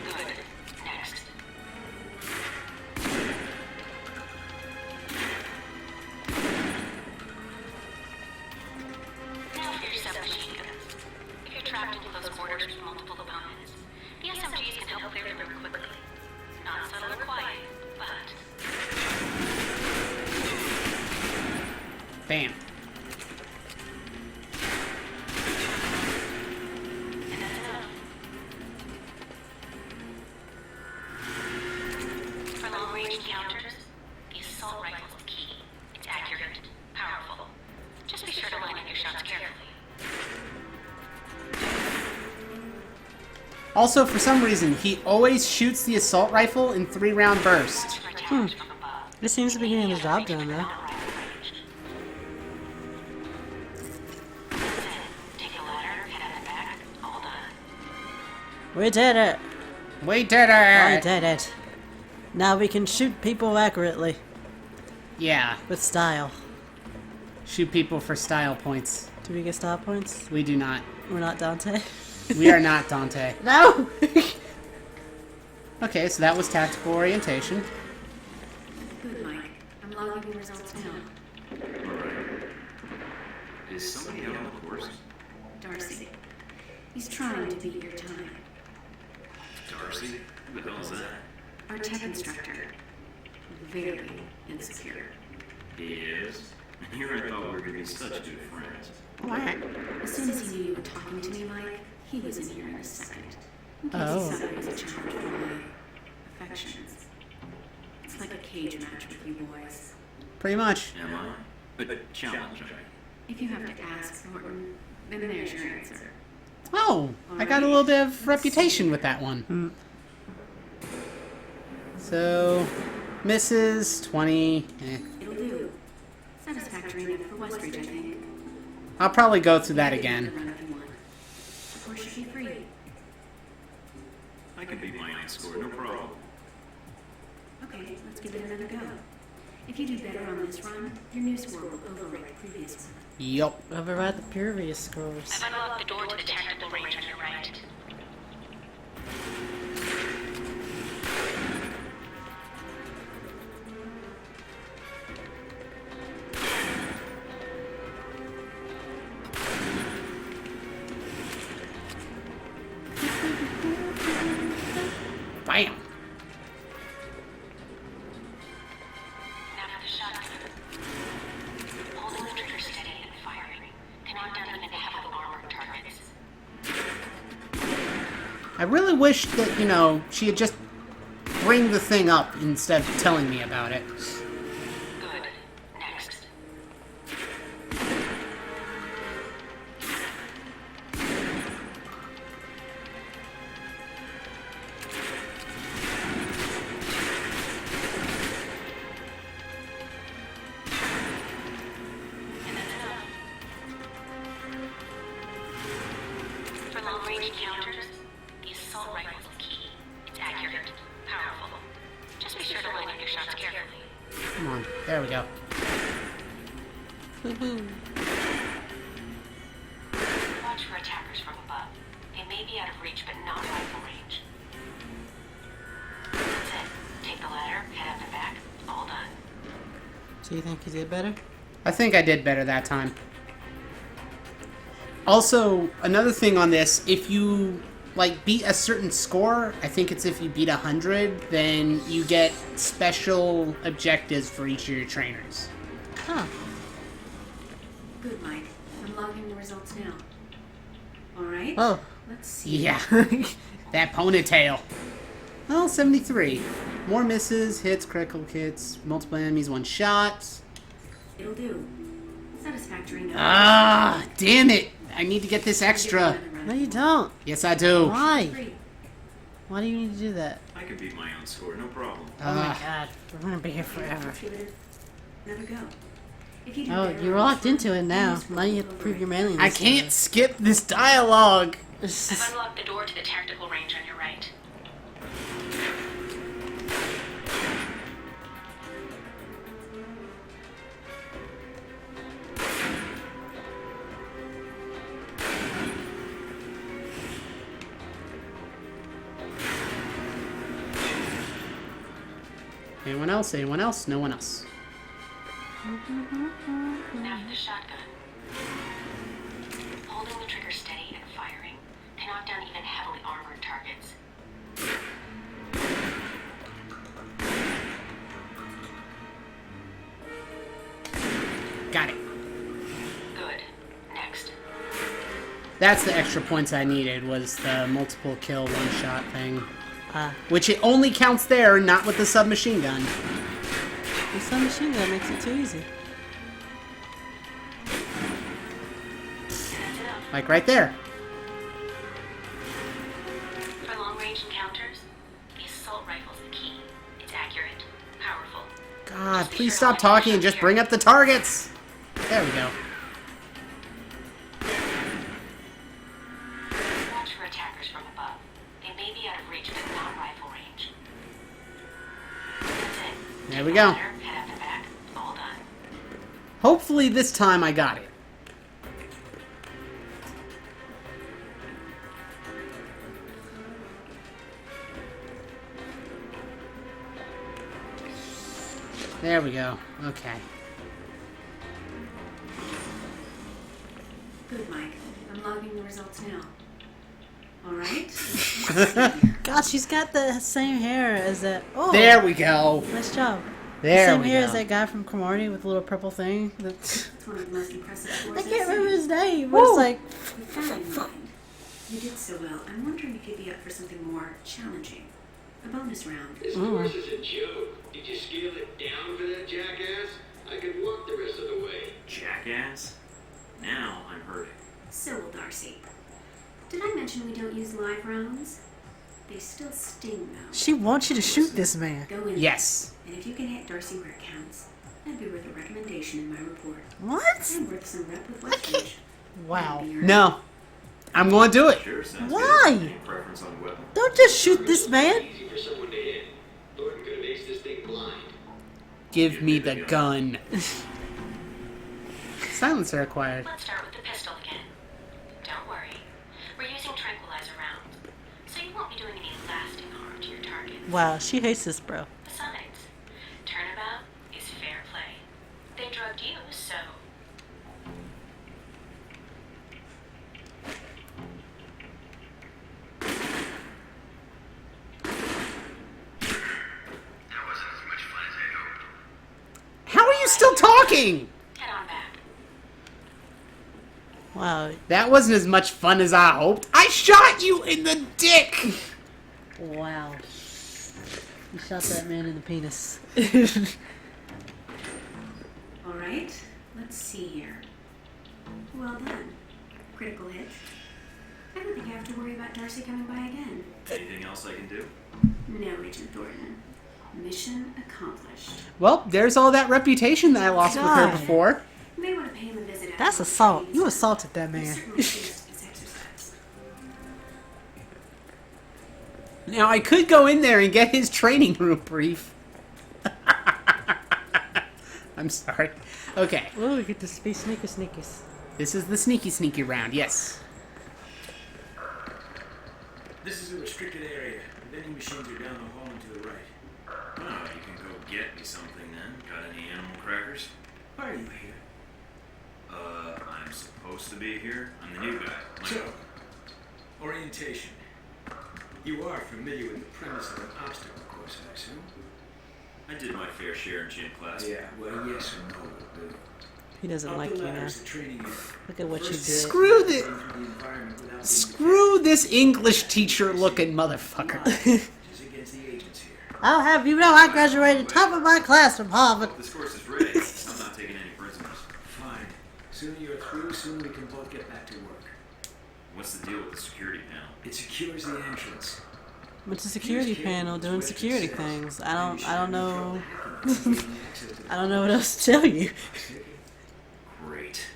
Good. Next. Now for your submachine guns. If you're trapped in close quarters with multiple opponents, the SMGs can help clear the room quickly. Not subtle or quiet, but Bam. and that's enough. For long-range encounters, the assault rifle is key. It's accurate, powerful. Just be sure to line up your shots carefully. Also, for some reason, he always shoots the assault rifle in 3-round bursts. For attacks from above. It seems to be getting the job done, though. Take the ladder, head out the back, all done. We did it! We did We it! did it! Now we can shoot people accurately. Yeah, With style. shoot people for style points. Do we get style points? We do not. We're not Dante. We are not Dante. No! Okay, so that was tactical orientation. Good, Mike. I'm logging the results now. Alright. Is somebody out on the course? Darcy. He's trying to beat your time. Darcy? Who the hell is that? Our tech instructor. Very insecure. He is? Here I thought we were gonna be such good friends. As soon as he knew you were talking to me, Mike, he was in here in a second. In case Oh. he saw it as a challenge for my affections. It's like a cage match with you boys. Pretty much. Am I? But challenge, right? If you have to ask, Norton, then there's your answer. Oh, I got a little bit of reputation with that one. So, misses, 20. It'll do. Satisfactory enough for Westridge, I think. I'll probably go through that again. Run if you want. Of course, should be free. I can beat my own score, no problem. Okay, let's give it another go. If you do better on this run, your new score will overrate the previous one. Yup. Override the previous scores. I've unlocked the door to the tactical range on your right. Bam. Now for the shotgun. Holding the trigger steady and firing can knock down even heavily armored targets. I really wish that, you know, she had just bring the thing up instead of telling me about it. Good. Next. long-range encounters, the assault rifle is the key. It's accurate, powerful. Just be sure to line up your shots carefully. Come on. There we go. Woohoo. Watch for attackers from above. They may be out of reach, but not rifle range. That's it. Take the ladder, head up and back. All done. So you think you did better? I think I did better that time. Also, another thing on this, if you like beat a certain score, I think it's if you beat 100, then you get special objectives for each of your trainers. Huh. Good, Mike. I'm logging the results now. Alright? Oh. Let's see. Yeah, that ponytail. Well, 73. More misses, hits, critical hits, multiple enemies, one shot. It'll do. Satisfactory enough. Ah, damn it! I need to get this extra. No, you don't. Yes, I do. Why? Great. Why do you need to do that? I can beat my own score, no problem. Oh my god. We're gonna be here forever. Give it another go. If you do Oh, better you're on locked this into one, it now. this will Now you have go to prove right. your manliness. I can't skip this dialogue. I've unlocked the door to the tactical range on your right. Anyone else? Anyone else? No one else. Now for the shotgun. Holding the trigger steady and firing can knock down even heavily armored targets. Got it. Good. Next. That's the extra points I needed, was the multiple kill one-shot thing. Ah, Which it only counts there, not with the submachine gun. the submachine gun makes it too easy. That's enough. Like right there. For long-range encounters, the assault rifle's the key. It's accurate, powerful. God, please stop talking and just bring up the targets. There we go. Watch for attackers from above. They may be out of reach, but not rifle range. That's it. There we Take the go. ladder, head up and back. All done. Hopefully this time I got it. There we go. Okay. Good, Mike. I'm logging the results now. Alright? God, she's got the same hair as that. Oh, There we go. nice job. There Same we hair go. as that guy from Cromartie with the little purple thing. It's one of the most impressive scores I I've can't seen. remember his name, but Woo. it's like, With that in mind, you did so well. I'm wondering if you'd be up for something more challenging. A bonus round. This course is a joke. Did you scale it down for that jackass? I could walk the rest of the way. Jackass? Now I'm hurting. So will Darcy. Did I mention we don't use live rounds? They still sting, though. she wants you to shoot this man. Go in. Yes. And if you can hit Darcy where it counts, that'd be worth a recommendation in my report. What? And worth some rep with Westridge. Wow. That'd be your- No. I'm going to do it. Sure, sounds Why? good. Any preference on weapon? Don't just shoot this man. Easy for someone to hit. Thornton could have aced this thing blind. Give me the gun. Silencer acquired. Let's start with the pistol again. Don't worry. We're using tranquilizer rounds, so you won't be doing any lasting harm to your targets. Wow, she hates this, bro. Besides, turnabout is fair play. They drugged you, so That wasn't as much fun as I hoped. How are you still talking? head on back. Wow. That wasn't as much fun as I hoped. I shot you in the dick. Wow. You shot that man in the penis. Alright, let's see here. Well done. Critical hit. I don't think I have to worry about Darcy coming by again. Anything else I can do? No, Agent Thornton. Mission accomplished. Well, there's all that reputation that I lost with her God. before. You may want to pay him a visit. That's after assault. the You training. assaulted that He's man. certainly pleased with his exercise. Now, I could go in there and get his training room brief. I'm sorry. Okay. Oh, we get to be sneakies. This is the sneaky round, yes. This is a restricted area. The vending machines are down the hall and to the right. Oh, you can go get me something then. Got any animal crackers? Why are you here? I'm supposed to be here. I'm the new guy. So, orientation. You are familiar with the premise of an obstacle course, I assume? I did my fair share in gym class. Yeah, well, yes or no. He doesn't like you now. Training Look at what you did. Screw this English teacher looking motherfucker. against the agents here. I'll have you know I graduated top of my class from Harvard. This course is rigged. I'm not taking any prisoners. Fine. Sooner you're through, sooner we can both get back to work. What's the deal with the security panel? It secures the entrance. It's a security panel doing security things. I don't know. I don't know what else to tell you. Great.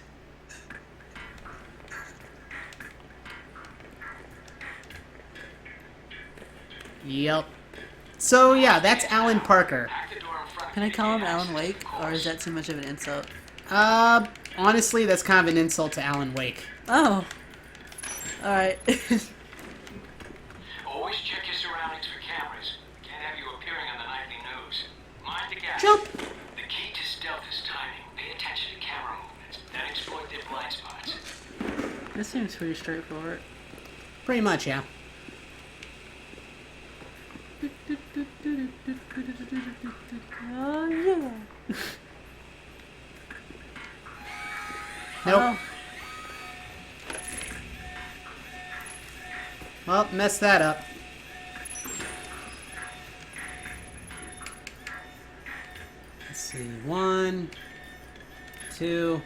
Yep. So, yeah, that's Alan Parker. Can I call him Alan Wake, or is that too much of an insult? Honestly, that's kind of an insult to Alan Wake. Oh. Alright. Always check your surroundings for cameras. Can't have you appearing on the nightly news. Mind the gap. Jump! The key to stealth is timing. Pay attention to camera movements, then exploit their blind spots. This seems pretty straightforward. Pretty much, yeah. Oh, yeah. Nope. Oh. Well, messed that up. Let's see. 1, 2,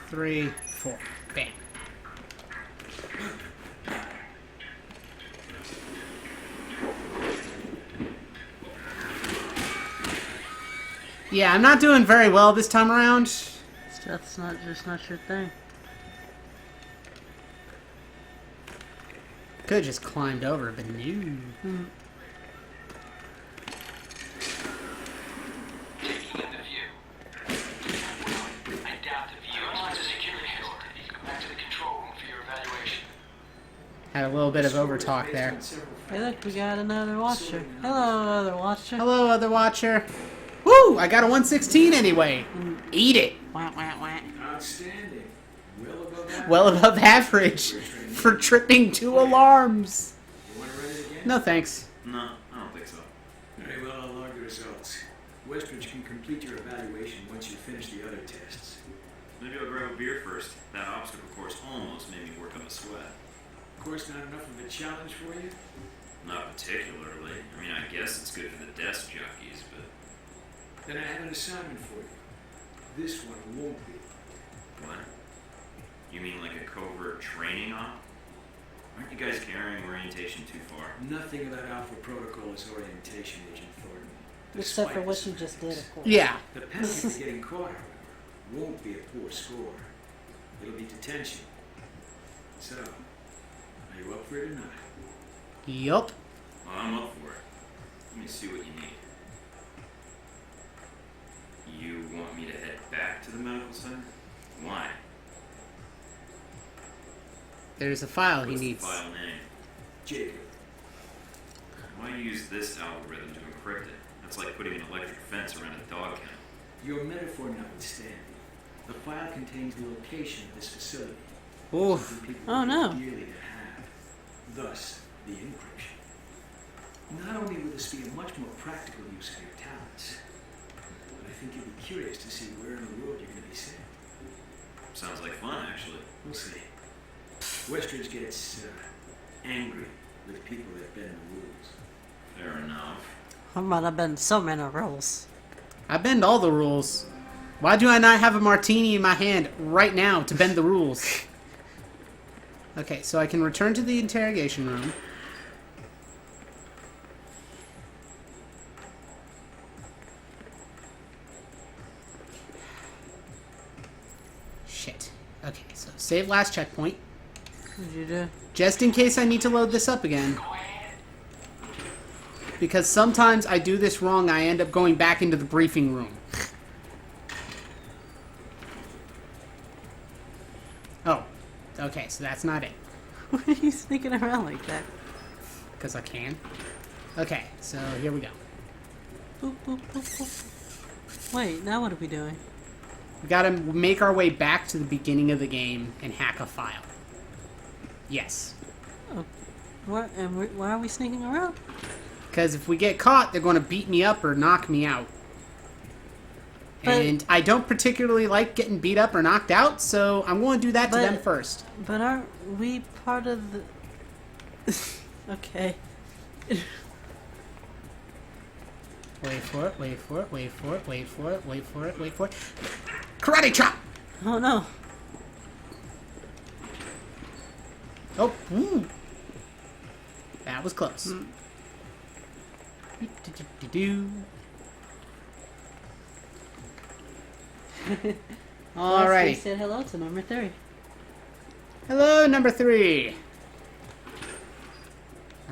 3, 4. Bam. Yeah, I'm not doing very well this time around. Stealth's not your thing. Could have just climbed over, but no. Taking in the view. I doubt the view is the security door. Go back to the control room for your evaluation. Had a little bit of overtalk there. Hey, look, we got another watcher. Hello, other watcher. Hello, other watcher. Woo! I got a 116 anyway. Eat it. Wah, wah, wah. Outstanding. Well above average. Well above average for tripping 2 alarms. You want to run it again? No thanks. No, I don't think so. Very well, I'll log the results. Westridge can complete your evaluation once you finish the other tests. Maybe I'll grab a beer first. That obstacle course almost made me work up a sweat. Of course, not enough of a challenge for you? Not particularly. I mean, I guess it's good for the desk jockeys, but... Then I have an assignment for you. This one won't be. What? You mean like a covert training op? Aren't you guys carrying orientation too far? Nothing about Alpha Protocol is orientation, Agent Thornton. Except for Despite what the you just did, of course. Yeah. The penalty for getting caught, however, won't be a poor score. It'll be detention. So, are you up for it or not? Yup. Well, I'm up for it. Let me see what you need. You want me to head back to the medical center? Why? There's a file he What's the needs. file name? Jacob. Why use this algorithm to encrypt it? That's like putting an electric fence around a dog kennel. Your metaphor notwithstanding, the file contains the location of this facility. Oof. Something people Oh, would no. Dearly to have. Thus, the encryption. Not only will this be a much more practical use of your talents, but I think you'll be curious to see where in the world you're going to be sent. Sounds like fun, actually. We'll see. Westridge gets angry with people that bend the rules. Fair enough. There might have been so many rules. I bend all the rules. Why do I not have a martini in my hand right now to bend the rules? Okay, so I can return to the interrogation room. Shit. Okay, so save last checkpoint. What'd you do? Just in case I need to load this up again. Go ahead, because sometimes I do this wrong. I end up going back into the briefing room. Oh, okay, so that's not it. Why are you sneaking around like that? Because I can. Okay, so here we go. Boop, boop, boop, boop. Wait, now what are we doing? We gotta make our way back to the beginning of the game and hack a file. Yes. What? And why are we sneaking around? Because if we get caught, they're going to beat me up or knock me out. But- And I don't particularly like getting beat up or knocked out, so I'm going to do that to But- them first. But aren't we part of the... Okay. Wait for it, wait for it, wait for it, wait for it, wait for it, wait for it. Karate chop! Oh no. Oh, ooh. That was close. Last we Alrighty. said hello to number 3. Hello, number 3.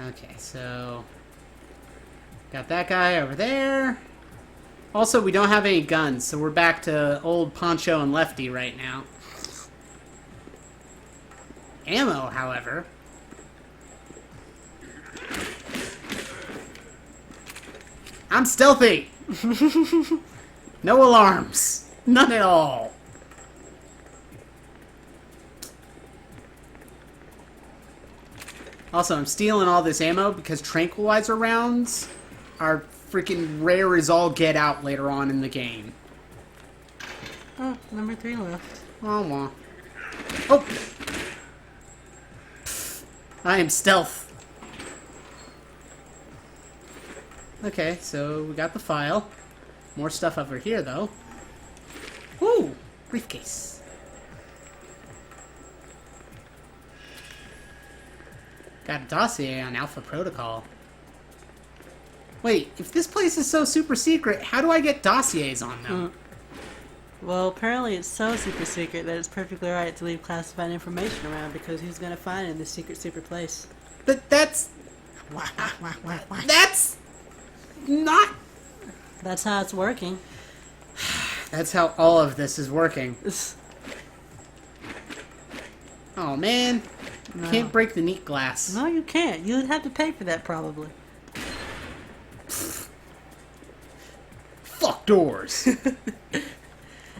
Okay, so... Got that guy over there. Also, we don't have any guns, so we're back to old Poncho and Lefty right now. Ammo, however... I'm stealthy! No alarms. None at all. Also, I'm stealing all this ammo because tranquilizer rounds are freaking rare as all get out later on in the game. Oh, number 3 left. Oh, well. Oh! I am stealth. Okay, so we got the file. More stuff over here, though. Ooh! Briefcase. Got a dossier on Alpha Protocol. Wait, if this place is so super secret, how do I get dossiers on them? Well, apparently it's so super secret that it's perfectly right to leave classified information around because who's gonna find it in this secret place? But that's... That's... not... That's how it's working. That's how all of this is working. Oh, man. No. Can't break the neat glass. No, you can't. You'd have to pay for that probably. Fuck doors.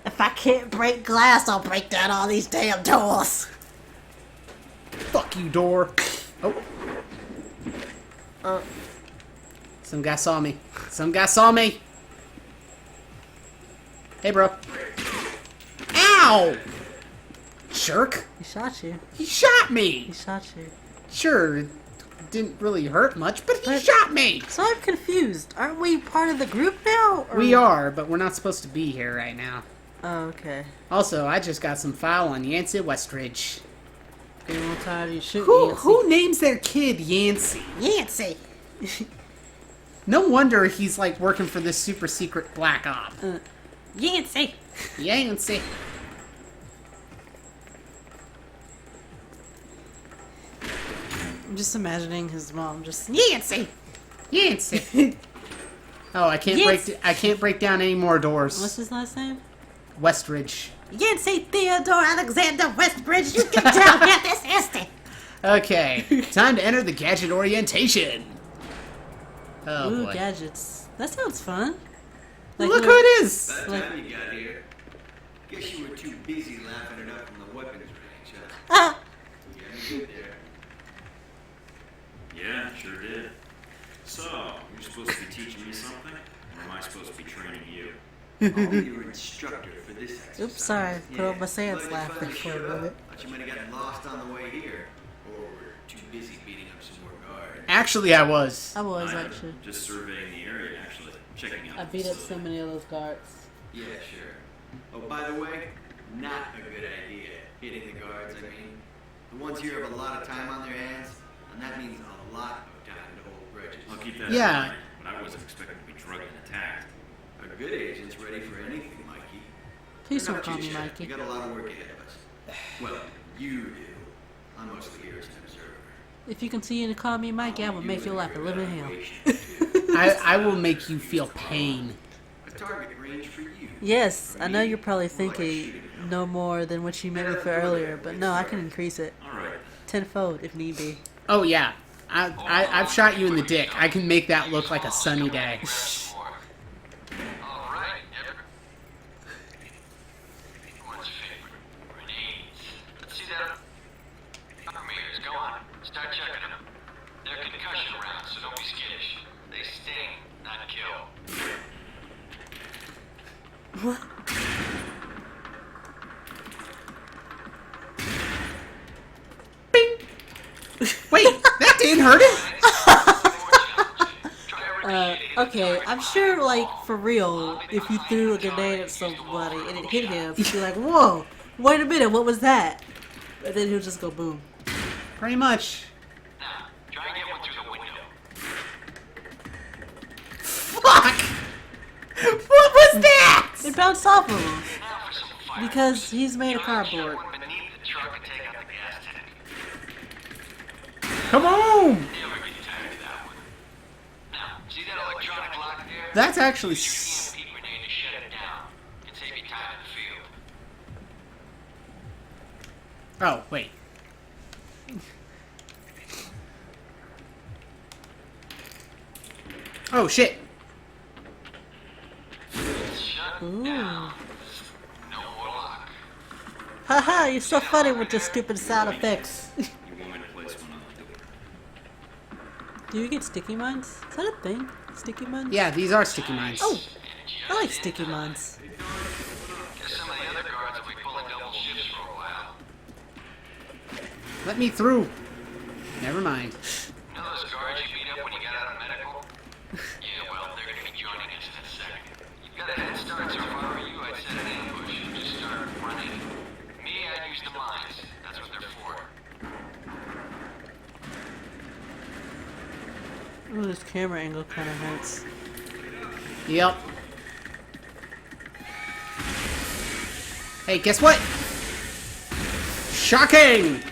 If I can't break glass, I'll break down all these damn doors. Fuck you, door. Oh. Some guy saw me. Some guy saw me. Hey, bro. Ow! Jerk. He shot you. He shot He me. shot you. Sure, it didn't really hurt much, but he But- shot me. So I'm confused. Aren't we part of the group now? Or... We are, but we're not supposed to be here right now. Oh, okay. Also, I just got some file on Yancey Westridge. Getting a little tired of you shooting Who Nancy. who names their kid Yancey? Yancy. No wonder he's like working for this super secret black op. Yancy. Yancey. I'm just imagining his mom just... Yancy. Yancey. Oh, I can't I can't break down any more doors. What's his last name? Westridge. Yancy Theodore Alexander Westbridge, you can tell me at this instant. Okay, time to enter the gadget orientation. Oh Ooh, boy. gadgets. That sounds fun. Look little- who it is. By the Like- time you got here, guess you were too busy laughing it up from the weapons range, huh? Ah, Yeah, you good there. Yeah, sure did. So, you're supposed to be teaching me something? Or am I supposed to be training you? I'll be your instructor for this exercise. Oops, sorry. Put on my sans Glad you laugh there finally for a showed up. minute. Thought you might have gotten lost on the way here. Or were too busy beating up some more guards. Actually, I was. I was, I actually. Just surveying the area, actually. Checking out I the beat up so facility. many of those guards. Yeah, sure. Oh, by the way, not a good idea. Hitting the guards, I mean. The ones here have a lot of time on their hands, and that means a lot of time to hold grudges. I'll keep that Yeah. in mind, but I wasn't expecting to be drugged and attacked. A good agent's ready for anything, Mikey. Please Or don't not call you, me Shep. Mikey. You got a lot of work ahead of us. Well, you do. I'm mostly here as an observer. If you continue to call me Mikey, I will You make your and life a your living hell. evaluation, too. I will make you feel pain. A target range for you. Yes, I know you're probably thinking no more than what you made me for earlier, but no, I can increase it All right. tenfold if need be. Oh yeah, I've shot you in the dick. I can make that look like a sunny day. All right, everyone's favorite, grenades. Let's see that. Meters, go on. Start checking them. They're concussion rounds, so don't be skittish. They sting, not kill. What? Wait, that didn't hurt him. Okay, I'm sure, like, for real, if you threw a grenade at somebody and it hit him, you'd be like, whoa, wait a minute, what was that? And then he'll just go boom. Pretty much. Now, try and get one through the window. Fuck! What was that? It bounced off of him. Now for some fire. Because he's made of cardboard. One beneath the truck and take out the gas tank. Come on! Never get tired of that one. Now, see that electronic lock there? That's actually. Use the EMP grenade to shut it down. Can save you time in the field. Oh wait. Oh shit. Shut Ooh. down. No more lock. Haha, you're so funny with your stupid sound effects. You want me to place one on the door? Do you get sticky mines? Is that a thing? Sticky mines? Yeah, these are sticky mines. Oh, I like sticky mines. Guess some of the other guards will be pulling double shifts for a while. Let me through. Never mind. You know those guards you beat up when you got out of medical? Yeah, well, they're gonna be joining us in a second. You've got a head start, so if I were you, I'd set an ambush. Just start running. Me, I'd use the mines. That's what they're for. Ooh, this camera angle kind of hurts. Yep. Hey, guess what? Shocking!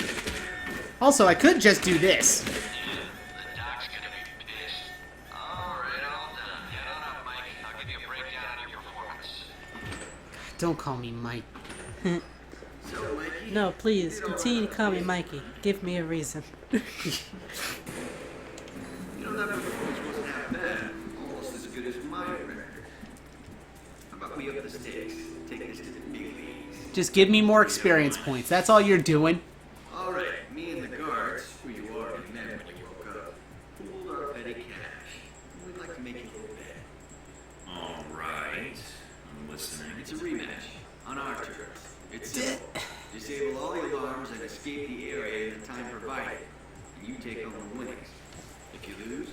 Also, I could just do this. The doc's gonna be pissed. Alright, all done. Head on up, Mike. I'll give you a breakdown on your performance. Don't call me Mike. So, Mikey, No, please, continue to call me Mikey. Give me a reason. you know that performance wasn't half bad. Almost as good as my record. How about we up the stakes? Take this to the big leagues. Just give me more experience points. That's all you're doing. All right, me and the guards, who you already met when you woke up, pooled our petty cash. We'd like to make you a little bet. All right. I'm listening. It's a rematch on our terms. It's simple. Disable all the alarms and escape the area in the time provided. And you take home the winnings. If you lose,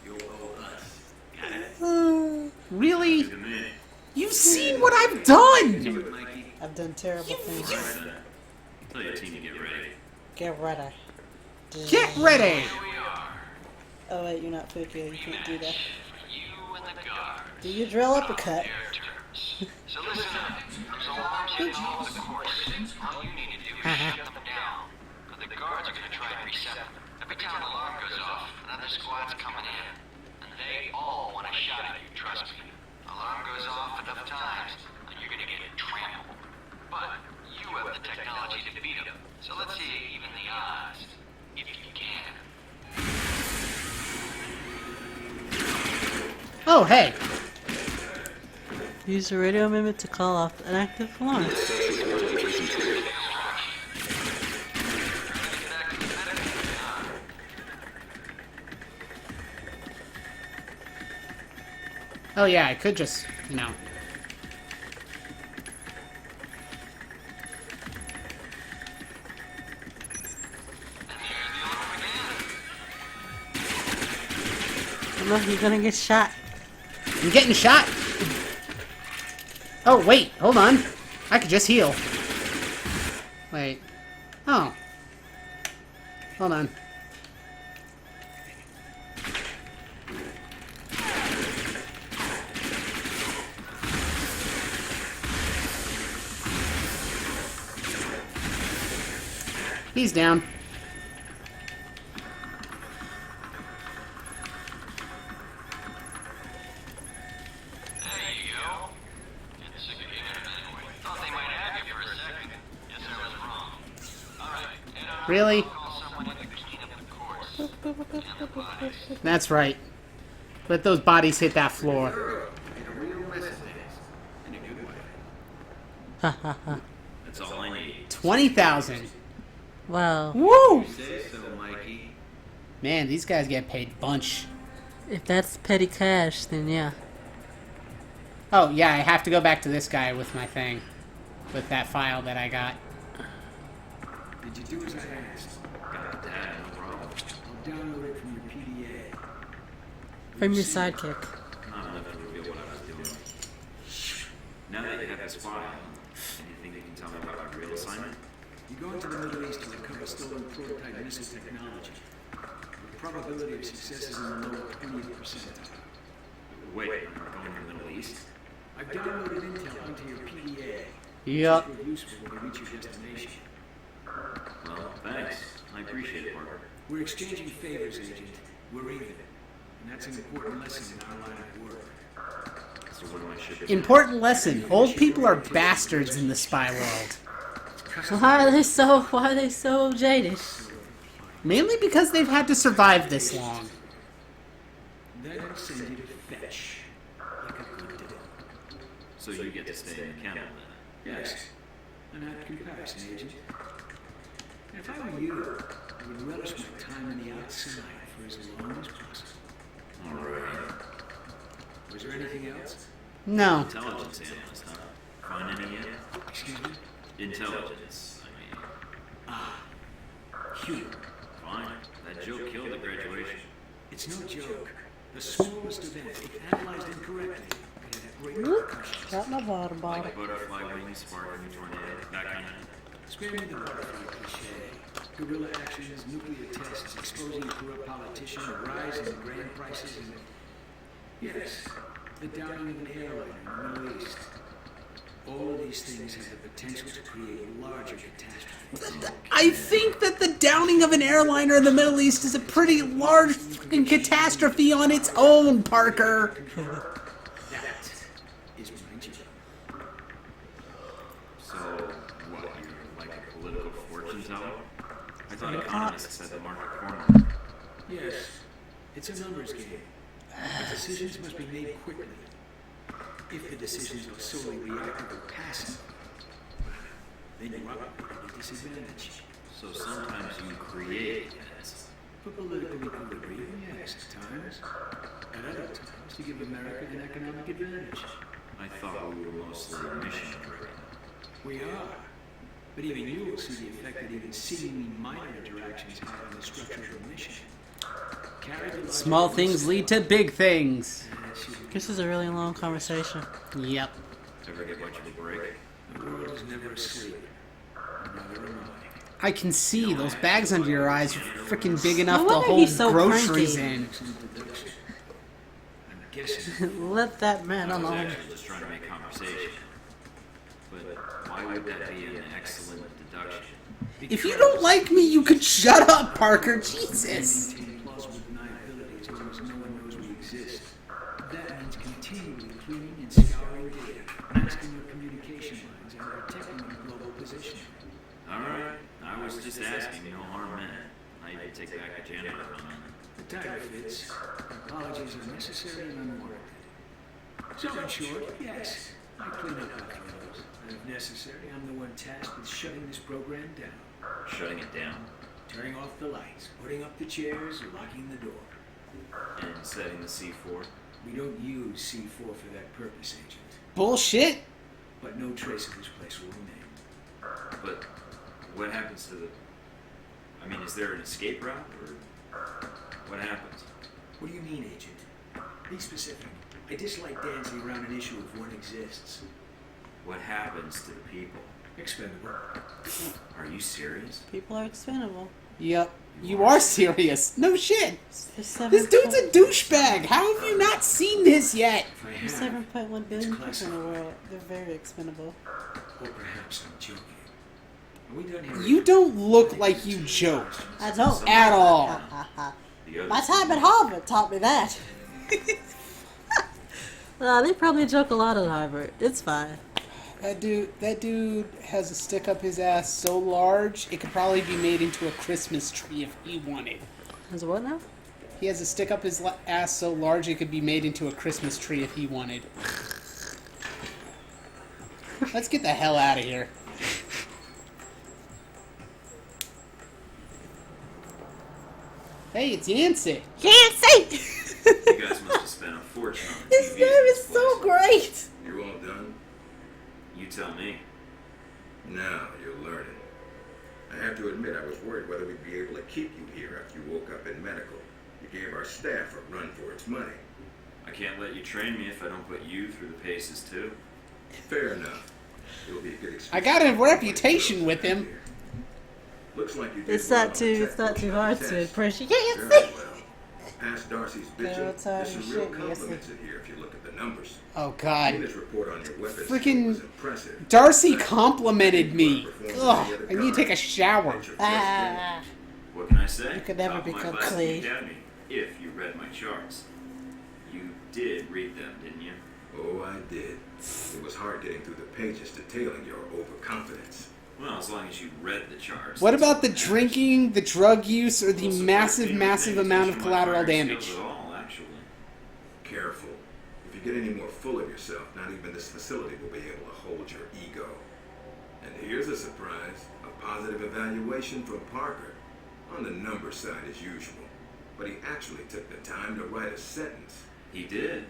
you'll owe us. Got it? Really? Look at me. You've seen what I've done! Do it, Mikey. I've done terrible things. All right, then. Tell your team to get ready. Get ready. Get ready! Here we are. Oh wait, you're not Fukia. You can't do that. You and the guards. Do your drill uppercut. Their terms. So listen up. Those alarms hitting all over the course. All you need to do is shut them down. But the guards are gonna try and reset them. Every time an alarm goes off, another squad's coming in. And they all want a shot at you, trust me. Alarm goes off enough times, and you're gonna get trampled. But you have the technology to beat them. So let's see you even the odds. If you can. Oh, hey. Use the radio mimic to call off an active alarm. Oh yeah, I could just, you know. Look, you're gonna get shot. I'm getting shot. Oh, wait, hold on. I could just heal. Wait. Oh. Hold on. He's down. Really? That's right. Let those bodies hit that floor. In a real mess of things. In a good way. Ha ha ha. That's all I need. 20,000. Wow. Woo! You say so, Mikey. Man, these guys get paid bunch. If that's petty cash, then yeah. Oh, yeah, I have to go back to this guy with my thing. With that file that I got. Did you do as I asked? Got that, no problem. I'll download it from your PDA. From your sidekick. Not enough to reveal what I was doing. Now that you have this file, anything you can tell me about my real assignment? You go into the Middle East to recover stolen prototype missile technology. The probability of success is in the lower 20th percentile. Wait, I'm going to the Middle East? I've downloaded intel onto your PDA. Yup. It's useful when you reach your destination. Well, thanks. I appreciate it, Parker. We're exchanging favors, Agent. We're even. And that's an important lesson in our line of work. So what am I shipping? Important lesson. Old people are bastards in the spy world. Why are they so jaded? Mainly because they've had to survive this long. Then I'll send you to fetch. Like a good dog. So you get to stay in the kennel then? Yes. An apt comparison, Agent. And if I were you, I would relish my time on the outside for as long as possible. Alright. Was there anything else? No. Intelligence analyst, huh? Find any yet? Excuse me? Intelligence, I mean. Human. Fine. That joke killed at graduation. It's no joke. The smallest event, if analyzed incorrectly, could have great repercussions. Got my water bottle. Like butterfly wings, sparking tornado, that kind of thing. Spare me the butterfly cliche. Guerrilla actions, nuclear tests, exposing a corrupt politician, a rise in grain prices, and... Yes, the downing of an airliner in the Middle East. All of these things have the potential to create larger catastrophes. I think that the downing of an airliner in the Middle East is a pretty large fucking catastrophe on its own, Parker. That is my job. So, what, you're like a political fortune teller? I thought economists said the market formula. Yes, it's a numbers game. But decisions must be made quickly. If the decisions are solely reactive or passive, then you operate at a disadvantage. So sometimes you create events. For political equilibrium, yes, at times. At other times, to give America an economic advantage. I thought we were mostly mission driven. We are. But even you will see the effect that even seemingly minor interactions have on the structure of the mission. Small things lead to big things. This is a really long conversation. Yep. Ever get much of a break? The world is never asleep. Neither am I. I can see those bags under your eyes are freaking big enough No to wonder hold he's so groceries cranky. in. Excellent deduction. I'm guessing. Let that man I was alone. actually just trying to make conversation. But why would that be an excellent deduction? If you don't like me, you could shut up, Parker. Jesus. Maintain plausible deniability as long as no one knows we exist. That means continually cleaning and scouring data, masking your communication lines, and protecting your global positioning. Alright, I was just asking, no harm meant. I take back a janitor comment. The title fits. Apologies are necessary and unwarranted. So in short, yes, I clean up after others. And if necessary, I'm the one tasked with shutting this program down. Shutting it down Turning off the lights, putting up the chairs, locking the door. and setting the C4. We don't use C4 for that purpose, Agent. Bullshit. But no trace of this place will remain. But what happens to the... I mean, is there an escape route, or what happens? What do you mean, Agent? Be specific. I dislike dancing around an issue if one exists. What happens to the people? Expendable. Are you serious? People are expendable. Yep. You are serious. No shit. There's This dude's a douchebag. How have you not seen this yet? If I There's have, 7.1 billion people in the world. They're very expendable. or perhaps I'm joking. Are we done here? You don't look like you joke I don't. at all. The other My time at Harvard taught me that. They probably joke a lot at Harvard. It's fine. That dude has a stick up his ass so large it could probably be made into a Christmas tree if he wanted. Is it what now? He has a stick up his ass so large it could be made into a Christmas tree if he wanted. Let's get the hell out of here. Hey, it's Yancey. Yancey! You guys must have spent a fortune on the His TVs name in this is so place. great. You all done? You tell me. Now you're learning. I have to admit I was worried whether we'd be able to keep you here after you woke up in medical. You gave our staff a run for its money. I can't let you train me if I don't put you through the paces too. Fair enough. It'll be a good excuse. I got a reputation with him. Looks like you did It's well not on too. the It's not too hard to test. impress Very Yancey. well. Past Darcy's Girl, bitching, tell there's you some real shit, Yancey. compliments in here if you look at the numbers. Oh, God. Tina's report on your weapons Freaking was impressive. Darcy complimented me. Ugh, I need to take a shower. Ah. What can I say? You could never Top of my become class in the clean. academy, if you read my charts. You did read them, didn't you? Oh, I did. It was hard getting through the pages detailing your overconfidence. Well, as long as you read the charts. What that's about all the that matters. drinking, the drug use, or the Well, so massive, being massive paying amount of attention might collateral hire damage? skills at all, actually. Careful. If you get any more full of yourself, not even this facility will be able to hold your ego. And here's a surprise. A positive evaluation from Parker. On the number side as usual. But he actually took the time to write a sentence. He did.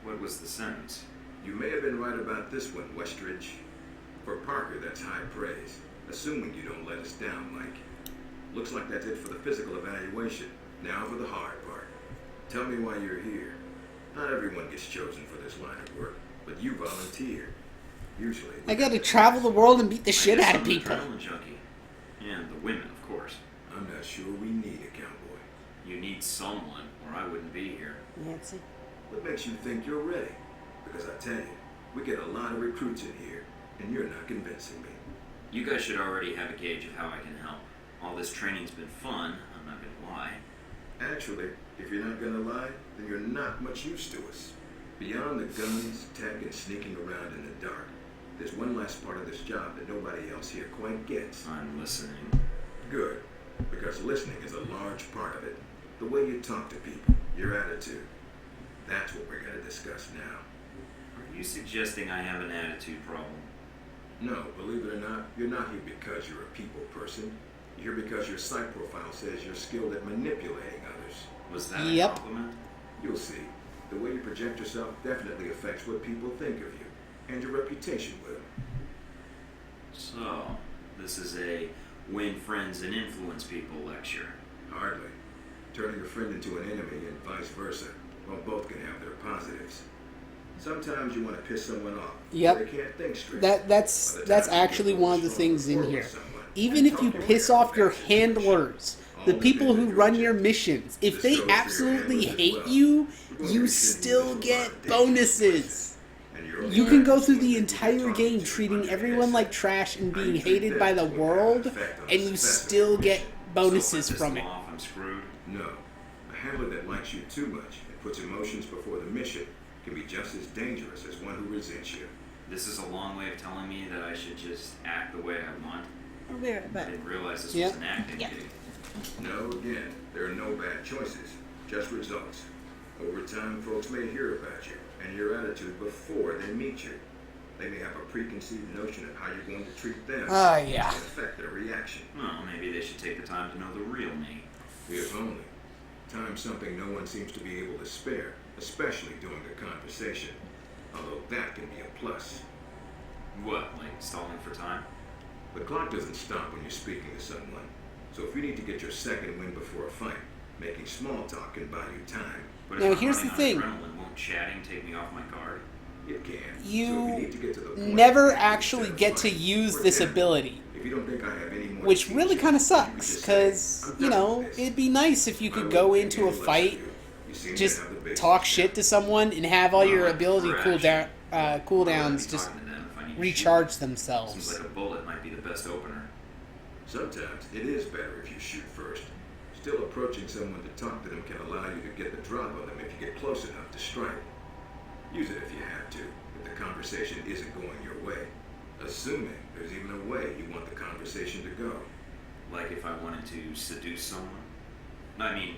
What was the sentence? You may have been right about this one, Westridge. For Parker, that's high praise. Assuming you don't let us down, Mike. Looks like that's it for the physical evaluation. Now for the hard part. Tell me why you're here. Not everyone gets chosen for this line of work, but you volunteered. Usually, I gotta travel the world and beat the I shit guess out of I'm an people. adrenaline junkie. And the women, of course. I'm not sure we need a cowboy. You need someone, or I wouldn't be here. Yancey. What makes you think you're ready? Because I tell you, we get a lot of recruits in here, and you're not convincing me. You guys should already have a gauge of how I can help. All this training's been fun, I'm not gonna lie. Actually, if you're not gonna lie, then you're not much use to us. Beyond the guns, tech, and sneaking around in the dark, there's one last part of this job that nobody else here quite gets. I'm listening. Good, because listening is a large part of it. The way you talk to people, your attitude. That's what we're gonna discuss now. Are you suggesting I have an attitude problem? No, believe it or not, you're not here because you're a people person. You're here because your psych profile says you're skilled at manipulating others. Was that Yep. a compliment? You'll see. The way you project yourself definitely affects what people think of you, and your reputation will. So, this is a win friends and influence people lecture. Hardly. Turning a friend into an enemy and vice versa. Well, both can have their positives. Sometimes you want to piss someone off. Yep. They can't think straight. That's actually one of the things in here. Even if you piss off your handlers, the people who run your missions, if they absolutely hate you, you still get bonuses. You can go through the entire game treating everyone like trash and being hated by the world, and you still get bonuses So if I piss from them it. off, I'm screwed. No. A handler that likes you too much and puts emotions before the mission can be just as dangerous as one who resents you. This is a long way of telling me that I should just act the way I want. I'll be right I back. didn't realize this Yep. was an acting Yeah. gig. No, again, there are no bad choices, just results. Over time, folks may hear about you and your attitude before they meet you. They may have a preconceived notion of how you're going to treat them. Yeah. And affect their reaction. Well, maybe they should take the time to know the real me. If only. Time's something no one seems to be able to spare, especially during a conversation. Although that can be a plus. What, like stalling for time? The clock doesn't stop when you're speaking to someone. So if you need to get your second win before a fight, making small talk can buy you time. But Now, if I'm here's running the thing. on adrenaline, won't chatting take me off my guard? It can. So if You need to get to the point, never you can actually set a get to fight. use For this example, ability, If you don't think I have any more which to really teach kind you, of sucks, just say, because, "I'm you done know, with this." it'd be nice if you I could wouldn't go think into any a less of fight, you. You seem to just have the basics talk down. shit to someone, and have all your Well, ability for cooldowns I'll be just talking to them if I need to recharge shoot. Seems themselves. like a bullet might be the best opener. Sometimes it is better if you shoot first. Still, approaching someone to talk to them can allow you to get the drop on them if you get close enough to strike. Use it if you have to. if the conversation isn't going your way. Assuming there's even a way you want the conversation to go. Like if I wanted to seduce someone? I mean,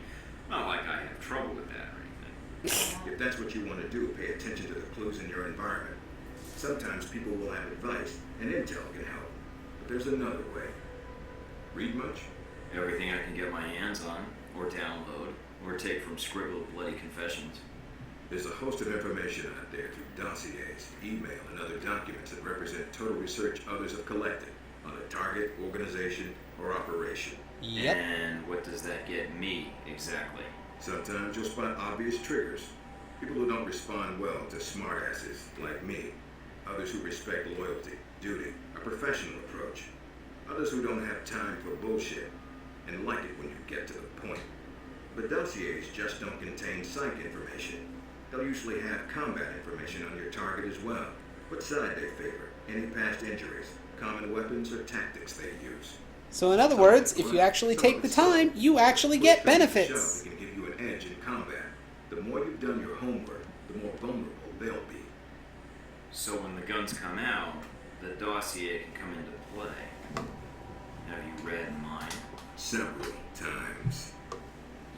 not like I have trouble with that or anything. If that's what you want to do, pay attention to the clues in your environment. Sometimes people will have advice, and intel can help. But there's another way. Read much? Everything I can get my hands on, or download, or take from scribbled bloody confessions. There's a host of information out there through dossiers, email, and other documents that represent total research others have collected on a target, organization, or operation. Yep. And what does that get me, exactly? Sometimes you'll spot obvious triggers. People who don't respond well to smartasses like me. Others who respect loyalty, duty, a professional approach. Others who don't have time for bullshit and like it when you get to the point. But dossiers just don't contain psych information. They'll usually have combat information on your target as well. What side they favor, any past injuries, common weapons or tactics they use. So in other words, if you actually take the time, you actually get benefits. It can give you an edge in combat. The more you've done your homework, the more vulnerable they'll be. So when the guns come out, the dossier can come into play. Have you read mine? Several times.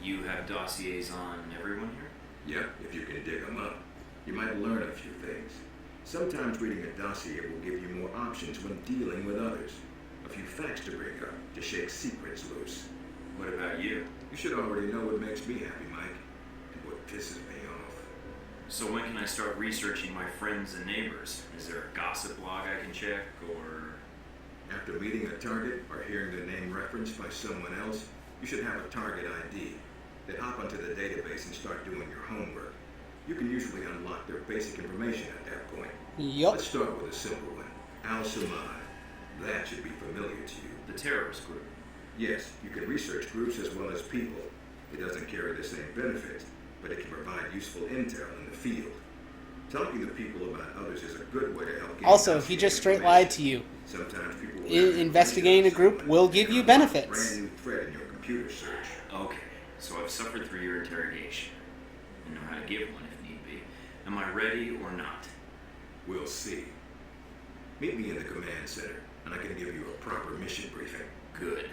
You have dossiers on everyone here? Yep, if you can dig them up. You might learn a few things. Sometimes reading a dossier will give you more options when dealing with others. A few facts to bring up, to shake secrets loose. What about you? You should already know what makes me happy, Mike, and what pisses me off. So when can I start researching my friends and neighbors? Is there a gossip blog I can check, or... After meeting a target or hearing their name referenced by someone else, you should have a target ID. Then hop onto the database and start doing your homework. You can usually unlock their basic information at that point. Yup. Let's start with a simple one. Al-Samad. That should be familiar to you. the terrorist group? Yes, you can research groups as well as people. It doesn't carry the same benefits, but it can provide useful intel in the field. Talking to people about others is a good way to help get Also, he just straight lied to you. Sometimes people will Investigating a group will give you benefits. brand new threat in your computer search. Okay, so I've suffered through your interrogation. I know how to give one if need be. Am I ready or not? We'll see. Meet me in the command center, and I can give you a proper mission briefing. Good,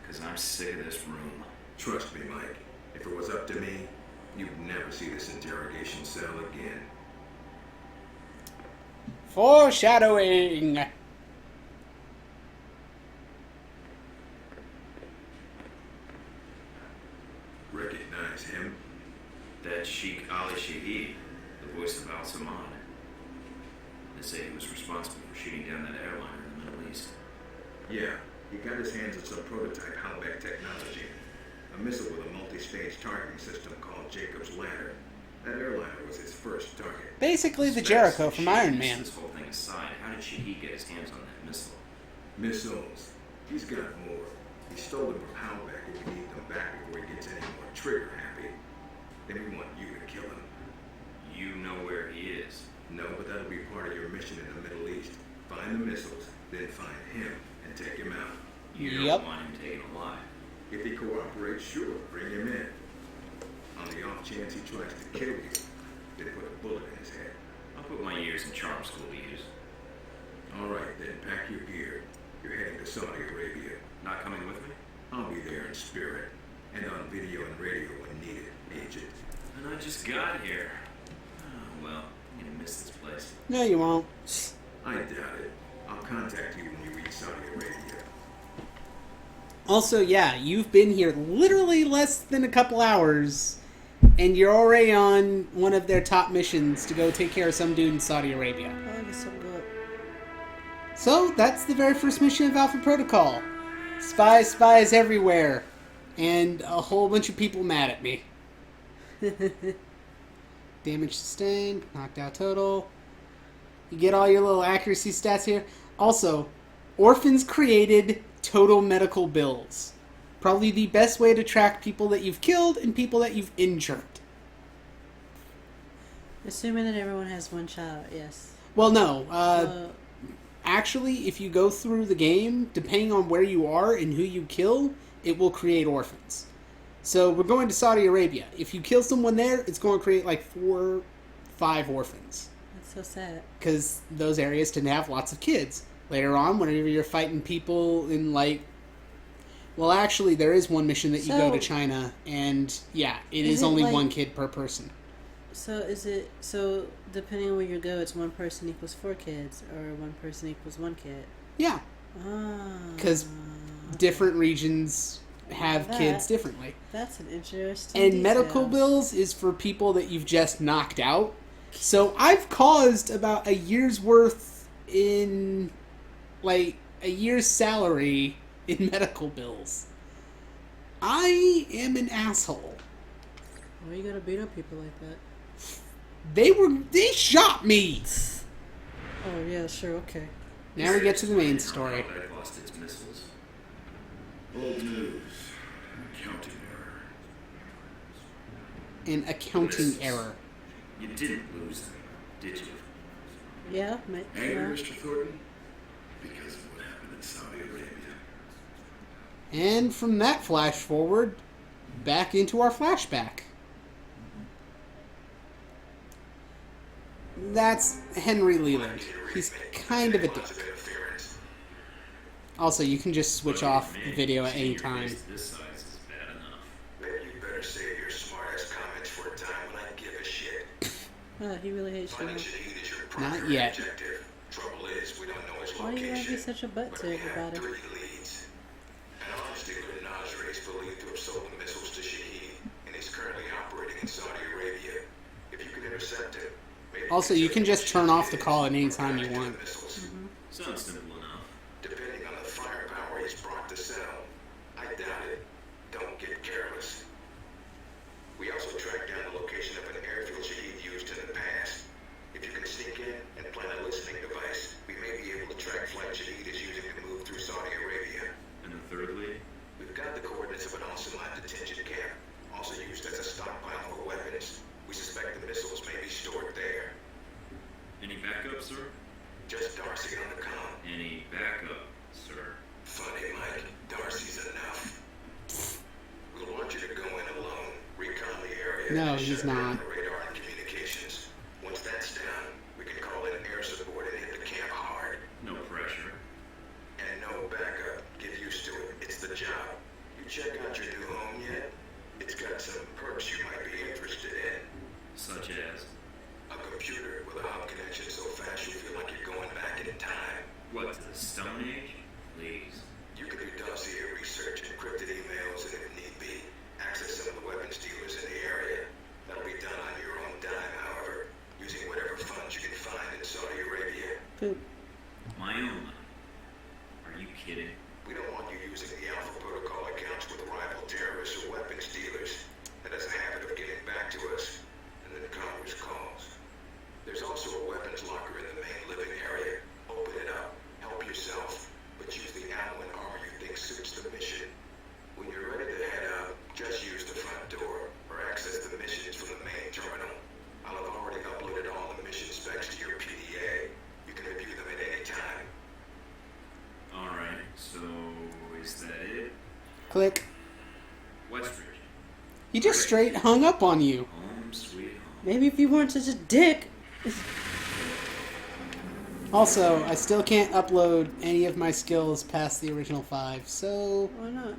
because I'm sick of this room. Trust me, Mike. If it was up to me, you'd never see this interrogation cell again. Foreshadowing. Recognize him? That's Sheikh Ali Shahid, the voice of Al-Samad. They say he was responsible for shooting down that airliner in the Middle East. Yeah, he got his hands on some prototype high-tech technology. A missile with a multi-stage targeting system called Jacob's Ladder. That airliner was his first target. Basically the Specs Jericho and from Shahid Iron set Man. This whole thing aside, how did Shahid get his hands on that missile? Missiles. He's got more. He stole them from Halbeck, and we need them back before he gets any more trigger happy. Then we want you to kill him. You know where he is. No, but that'll be part of your mission in the Middle East. Find the missiles, then find him and take him out. You Yep. don't want him taken alive. If he cooperates, sure, bring him in. On the off chance he tries to kill you, then put a bullet in his head. I'll put my years in charm school to use. All right, then pack your gear. You're heading to Saudi Arabia. Not coming with me? I'll be there in spirit and on video and radio when needed, Agent. And I just got here. Oh, well, I'm gonna miss this place. No, you won't. I doubt it. I'll contact you when you reach Saudi Arabia. Also, yeah, you've been here literally less than a couple hours, and you're already on one of their top missions to go take care of some dude in Saudi Arabia. Oh, that's so good. So, that's the very first mission of Alpha Protocol. Spies everywhere. And a whole bunch of people mad at me. Damage sustained, knocked out total. You get all your little accuracy stats here. Also, orphans created total medical bills. Probably the best way to track people that you've killed and people that you've injured. Assuming that everyone has one child, yes. Well, no. Actually, if you go through the game, depending on where you are and who you kill, it will create orphans. So we're going to Saudi Arabia. If you kill someone there, it's going to create like 4, 5 orphans. That So sad. because those areas tend to have lots of kids. Later on, whenever you're fighting people in, like... Well, actually, there is one mission that you go to So- China, and, yeah, it Is is it only like- one kid per person. So is it so depending on where you go, it's one person equals 4 kids, or one person equals 1 kid? Yeah, Ah. because different regions have That- kids differently. That's an interesting. And detail. medical bills is for people that you've just knocked out. So I've caused about a year's worth in, like, a year's salary in medical bills. I am an asshole. Why you gotta beat up people like that? They shot me! Oh yeah, sure, okay. Now we get to the main story. Baghdad lost its missiles. Old news. Counting error. An accounting error. You didn't lose them, did you? Yeah, Anger, Mr. Thornton? Because of what happened in Saudi Arabia. And from that flash forward, back into our flashback. That's Henry Leland. He's kind of a dick. Also, you can just switch off the video at any time. This size is bad enough. Then you better save your smart-ass comments for a time when I give a shit. He really hates you. Finding Shahid is your Not primary yet. objective. Trouble is, we don't know his Why do you gotta be location. such a butt But to we have about it? 3 leads. An arms dealer in Nasr is believed to have sold the missiles to Shahid, and he's currently operating in Saudi Arabia. If you can intercept him, maybe Also, you can just turn off the call at any time you want. missiles. Sounds simple enough. Depending on the firepower he's brought to sell. I doubt it. Don't get careless. We also tracked down the location of an airfield Shahid used in the past. If you can sneak in and plant a listening device, we may be able to track flight Shahid is using to move through Saudi Arabia. And the third lead? We've got the coordinates of an Al-Salam detention camp, also used as a stockpile for weapons. We suspect the missiles may be stored there. Any backup, sir? Just Darcy on the comm. Any backup, sir? Funny, Mike. Darcy's enough. We'll want you to go in alone, recon the area. No, and he's shut down not. the radar and communications. Once that's down, we can call in air support and hit the camp hard. No pressure. And no backup. Get used to it. It's the job. You check out your new home yet? It's got some perks you might be interested in. Such as? A computer with a hub connection so fast you feel like you're going back in time. What, to the Stone Age? Please. You can do dossier research, encrypted emails, and if need be, access some of the weapons dealers in the area. That'll be done on your own dime, however, using whatever funds you can find in Saudi Arabia. Poop. My own money. Are you kidding? We don't want you using the Alpha Protocol accounts with rival terrorists or weapons dealers. That has a habit of getting back to us, and then Congress calls. There's also a weapons locker in the main living area. Open it up, help yourself, but use the ammo and armor you think suits the mission. When you're ready to head out, just use the front door, or access the missions from the main terminal. I'll have already uploaded all the mission specs to your PDA. You can review them at any time. Alright, so is that it? Click. Westridge. He just straight hung up on you. Home sweet home. Maybe if you weren't such a dick. Also, I still can't upload any of my skills past the original 5, so... Why not?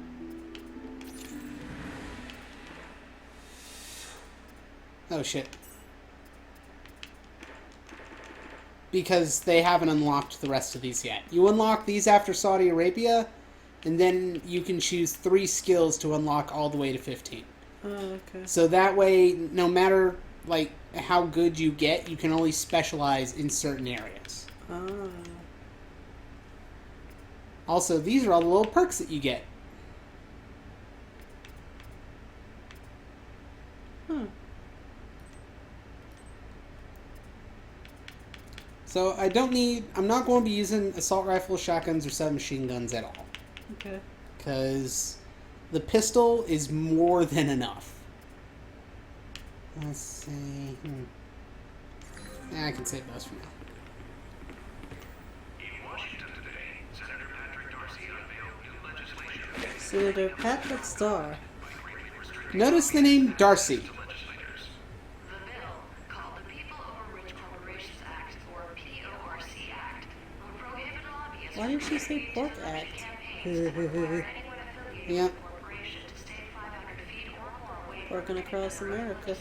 Oh shit. Because they haven't unlocked the rest of these yet. You unlock these after Saudi Arabia, and then you can choose 3 skills to unlock all the way to 15. Oh, okay. So that way, no matter like how good you get, you can only specialize in certain areas. Ah. Also, these are all the little perks that you get. So I'm not going to be using assault rifles, shotguns, or submachine guns at all. Okay. Because the pistol is more than enough. Let's see. I can save those for now. In Washington today, Senator Patrick Darcy unveiled new legislation. Senator Patrick Starr. Notice the name Darcy. The bill, called the People Over Rich Corporations Act, Why did she say pork act? Yep. Working across America.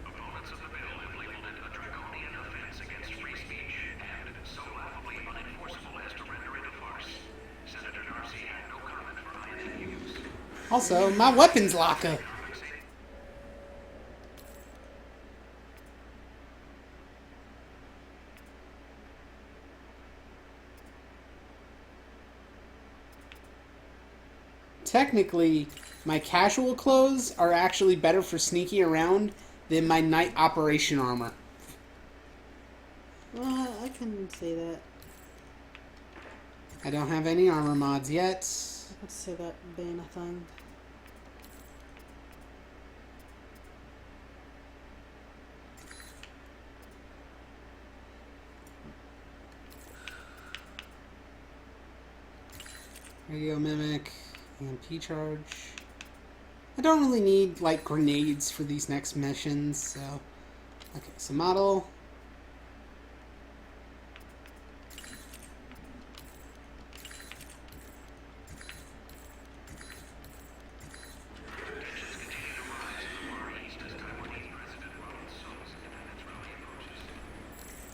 Opponents of the bill have labeled it a draconian offense against free speech and so laughably unenforceable as to render it a farce. Senator Darcy had no comment for INFUs. Also, my weapons locker. Technically, my casual clothes are actually better for sneaking around than my night operation armor. Well, I can say that. I don't have any armor mods yet. I could say that being a thing. Radio mimic, EMP charge. I don't really need like grenades for these next missions, so okay, so model.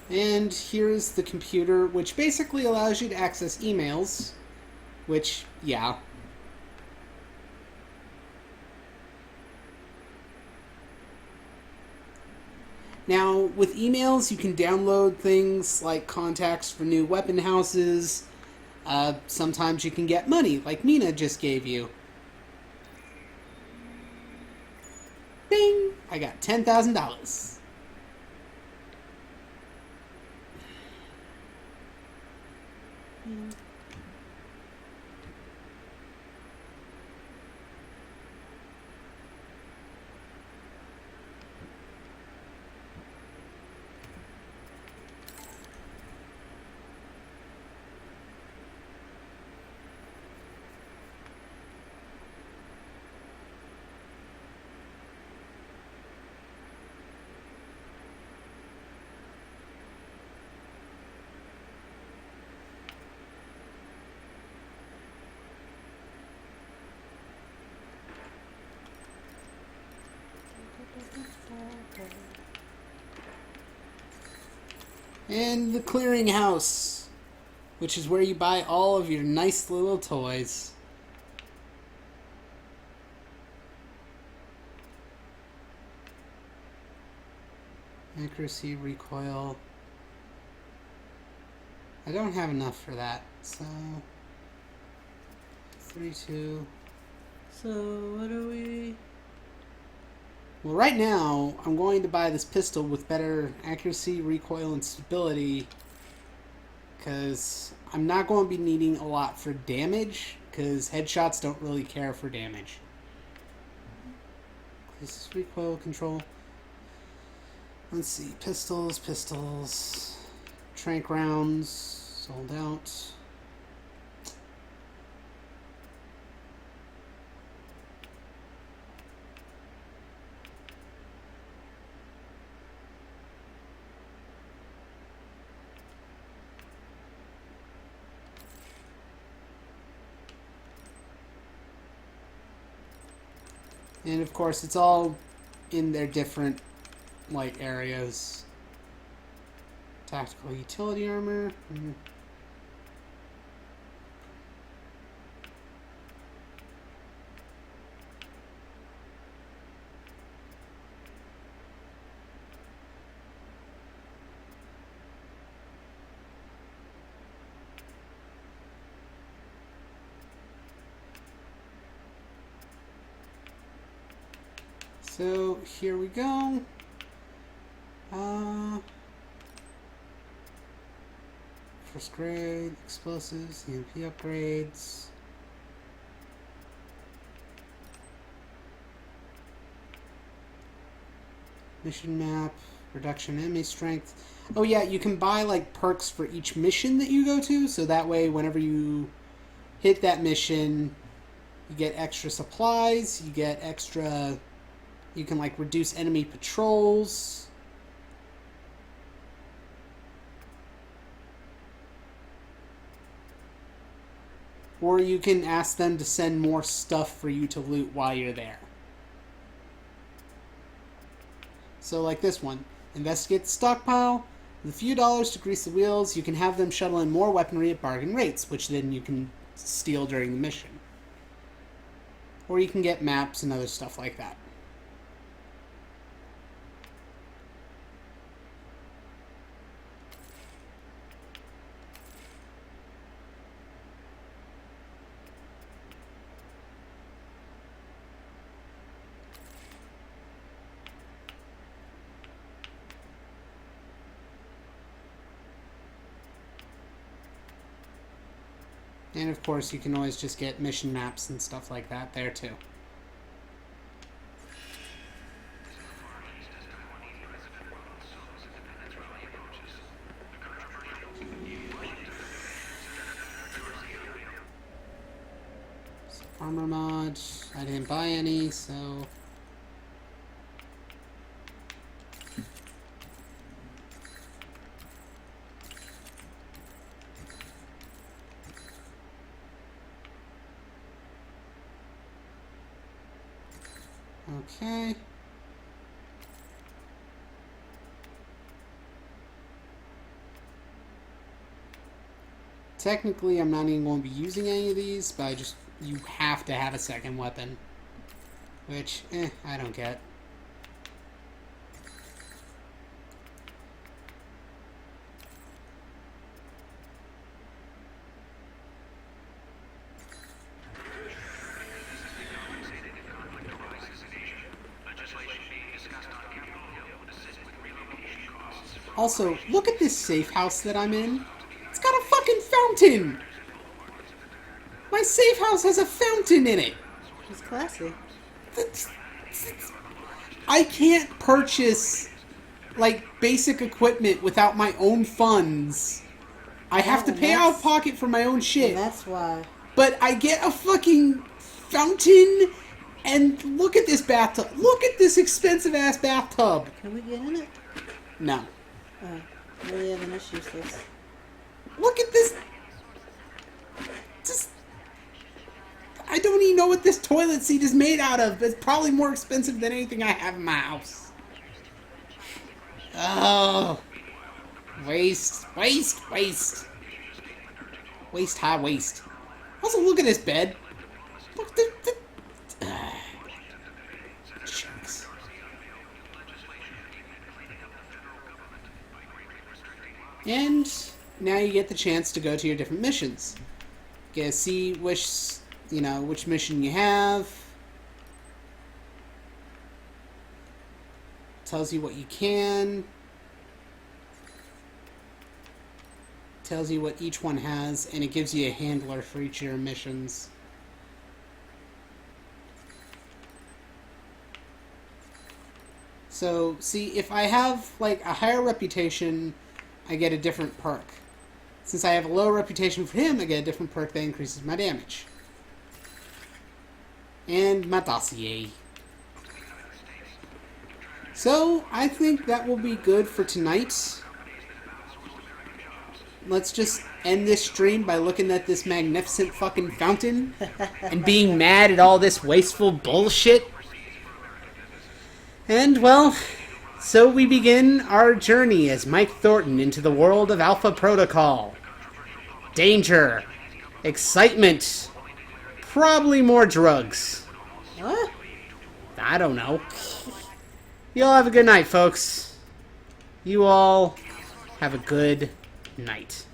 And here's the computer, which basically allows you to access emails, which, yeah. Now, with emails, you can download things like contacts for new weapon houses. Sometimes you can get money, like Mina just gave you. Bing! I got $10,000. And the clearinghouse, which is where you buy all of your nice little toys. Accuracy, recoil. I don't have enough for that, so 32. So, what are we... Well, right now, I'm going to buy this pistol with better accuracy, recoil, and stability, because I'm not going to be needing a lot for damage, because headshots don't really care for damage. This is recoil control. Let's see, pistols, trank rounds, sold out. And of course, it's all in their different, like, areas. Tactical utility armor. So here we go. First grade, explosives, EMP upgrades. Mission map, reduction enemy strength. Oh yeah, you can buy like perks for each mission that you go to, so that way whenever you hit that mission, you get extra supplies, you get extra... You can, like, reduce enemy patrols. or you can ask them to send more stuff for you to loot while you're there. So like this one, investigate the stockpile. With a few dollars to grease the wheels, you can have them shuttle in more weaponry at bargain rates, which then you can steal during the mission. Or you can get maps and other stuff like that. And of course, you can always just get mission maps and stuff like that there too. So, armor mod, I didn't buy any, so... Okay. Technically, I'm not even going to be using any of these, but you have to have a second weapon. Which, I don't get. Also, look at this safe house that I'm in. It's got a fucking fountain! My safe house has a fountain in it! It's classy. I can't purchase, like, basic equipment without my own funds. I have to pay out of pocket for my own shit. And that's why. But I get a fucking fountain, and look at this bathtub. Look at this expensive-ass bathtub. Can we get in it? No. Oh, well, yeah, then that's useless. Look at this. Just, I don't even know what this toilet seat is made out of. It's probably more expensive than anything I have in my house. Oh. Waste, waste, waste. Waste, high waste. Also, look at this bed. Look, Shucks. And now you get the chance to go to your different missions. Get to see which mission you have. Tells you what you can. Tells you what each one has, and it gives you a handler for each of your missions. So, see, if I have, like, a higher reputation, I get a different perk. Since I have a low reputation for him, I get a different perk that increases my damage. And my dossier. So, I think that will be good for tonight. Let's just end this stream by looking at this magnificent fucking fountain and being mad at all this wasteful bullshit. And, well, so we begin our journey as Mike Thornton into the world of Alpha Protocol. Danger. Excitement. Probably more drugs. What? I don't know. You all have a good night, folks. You all have a good night.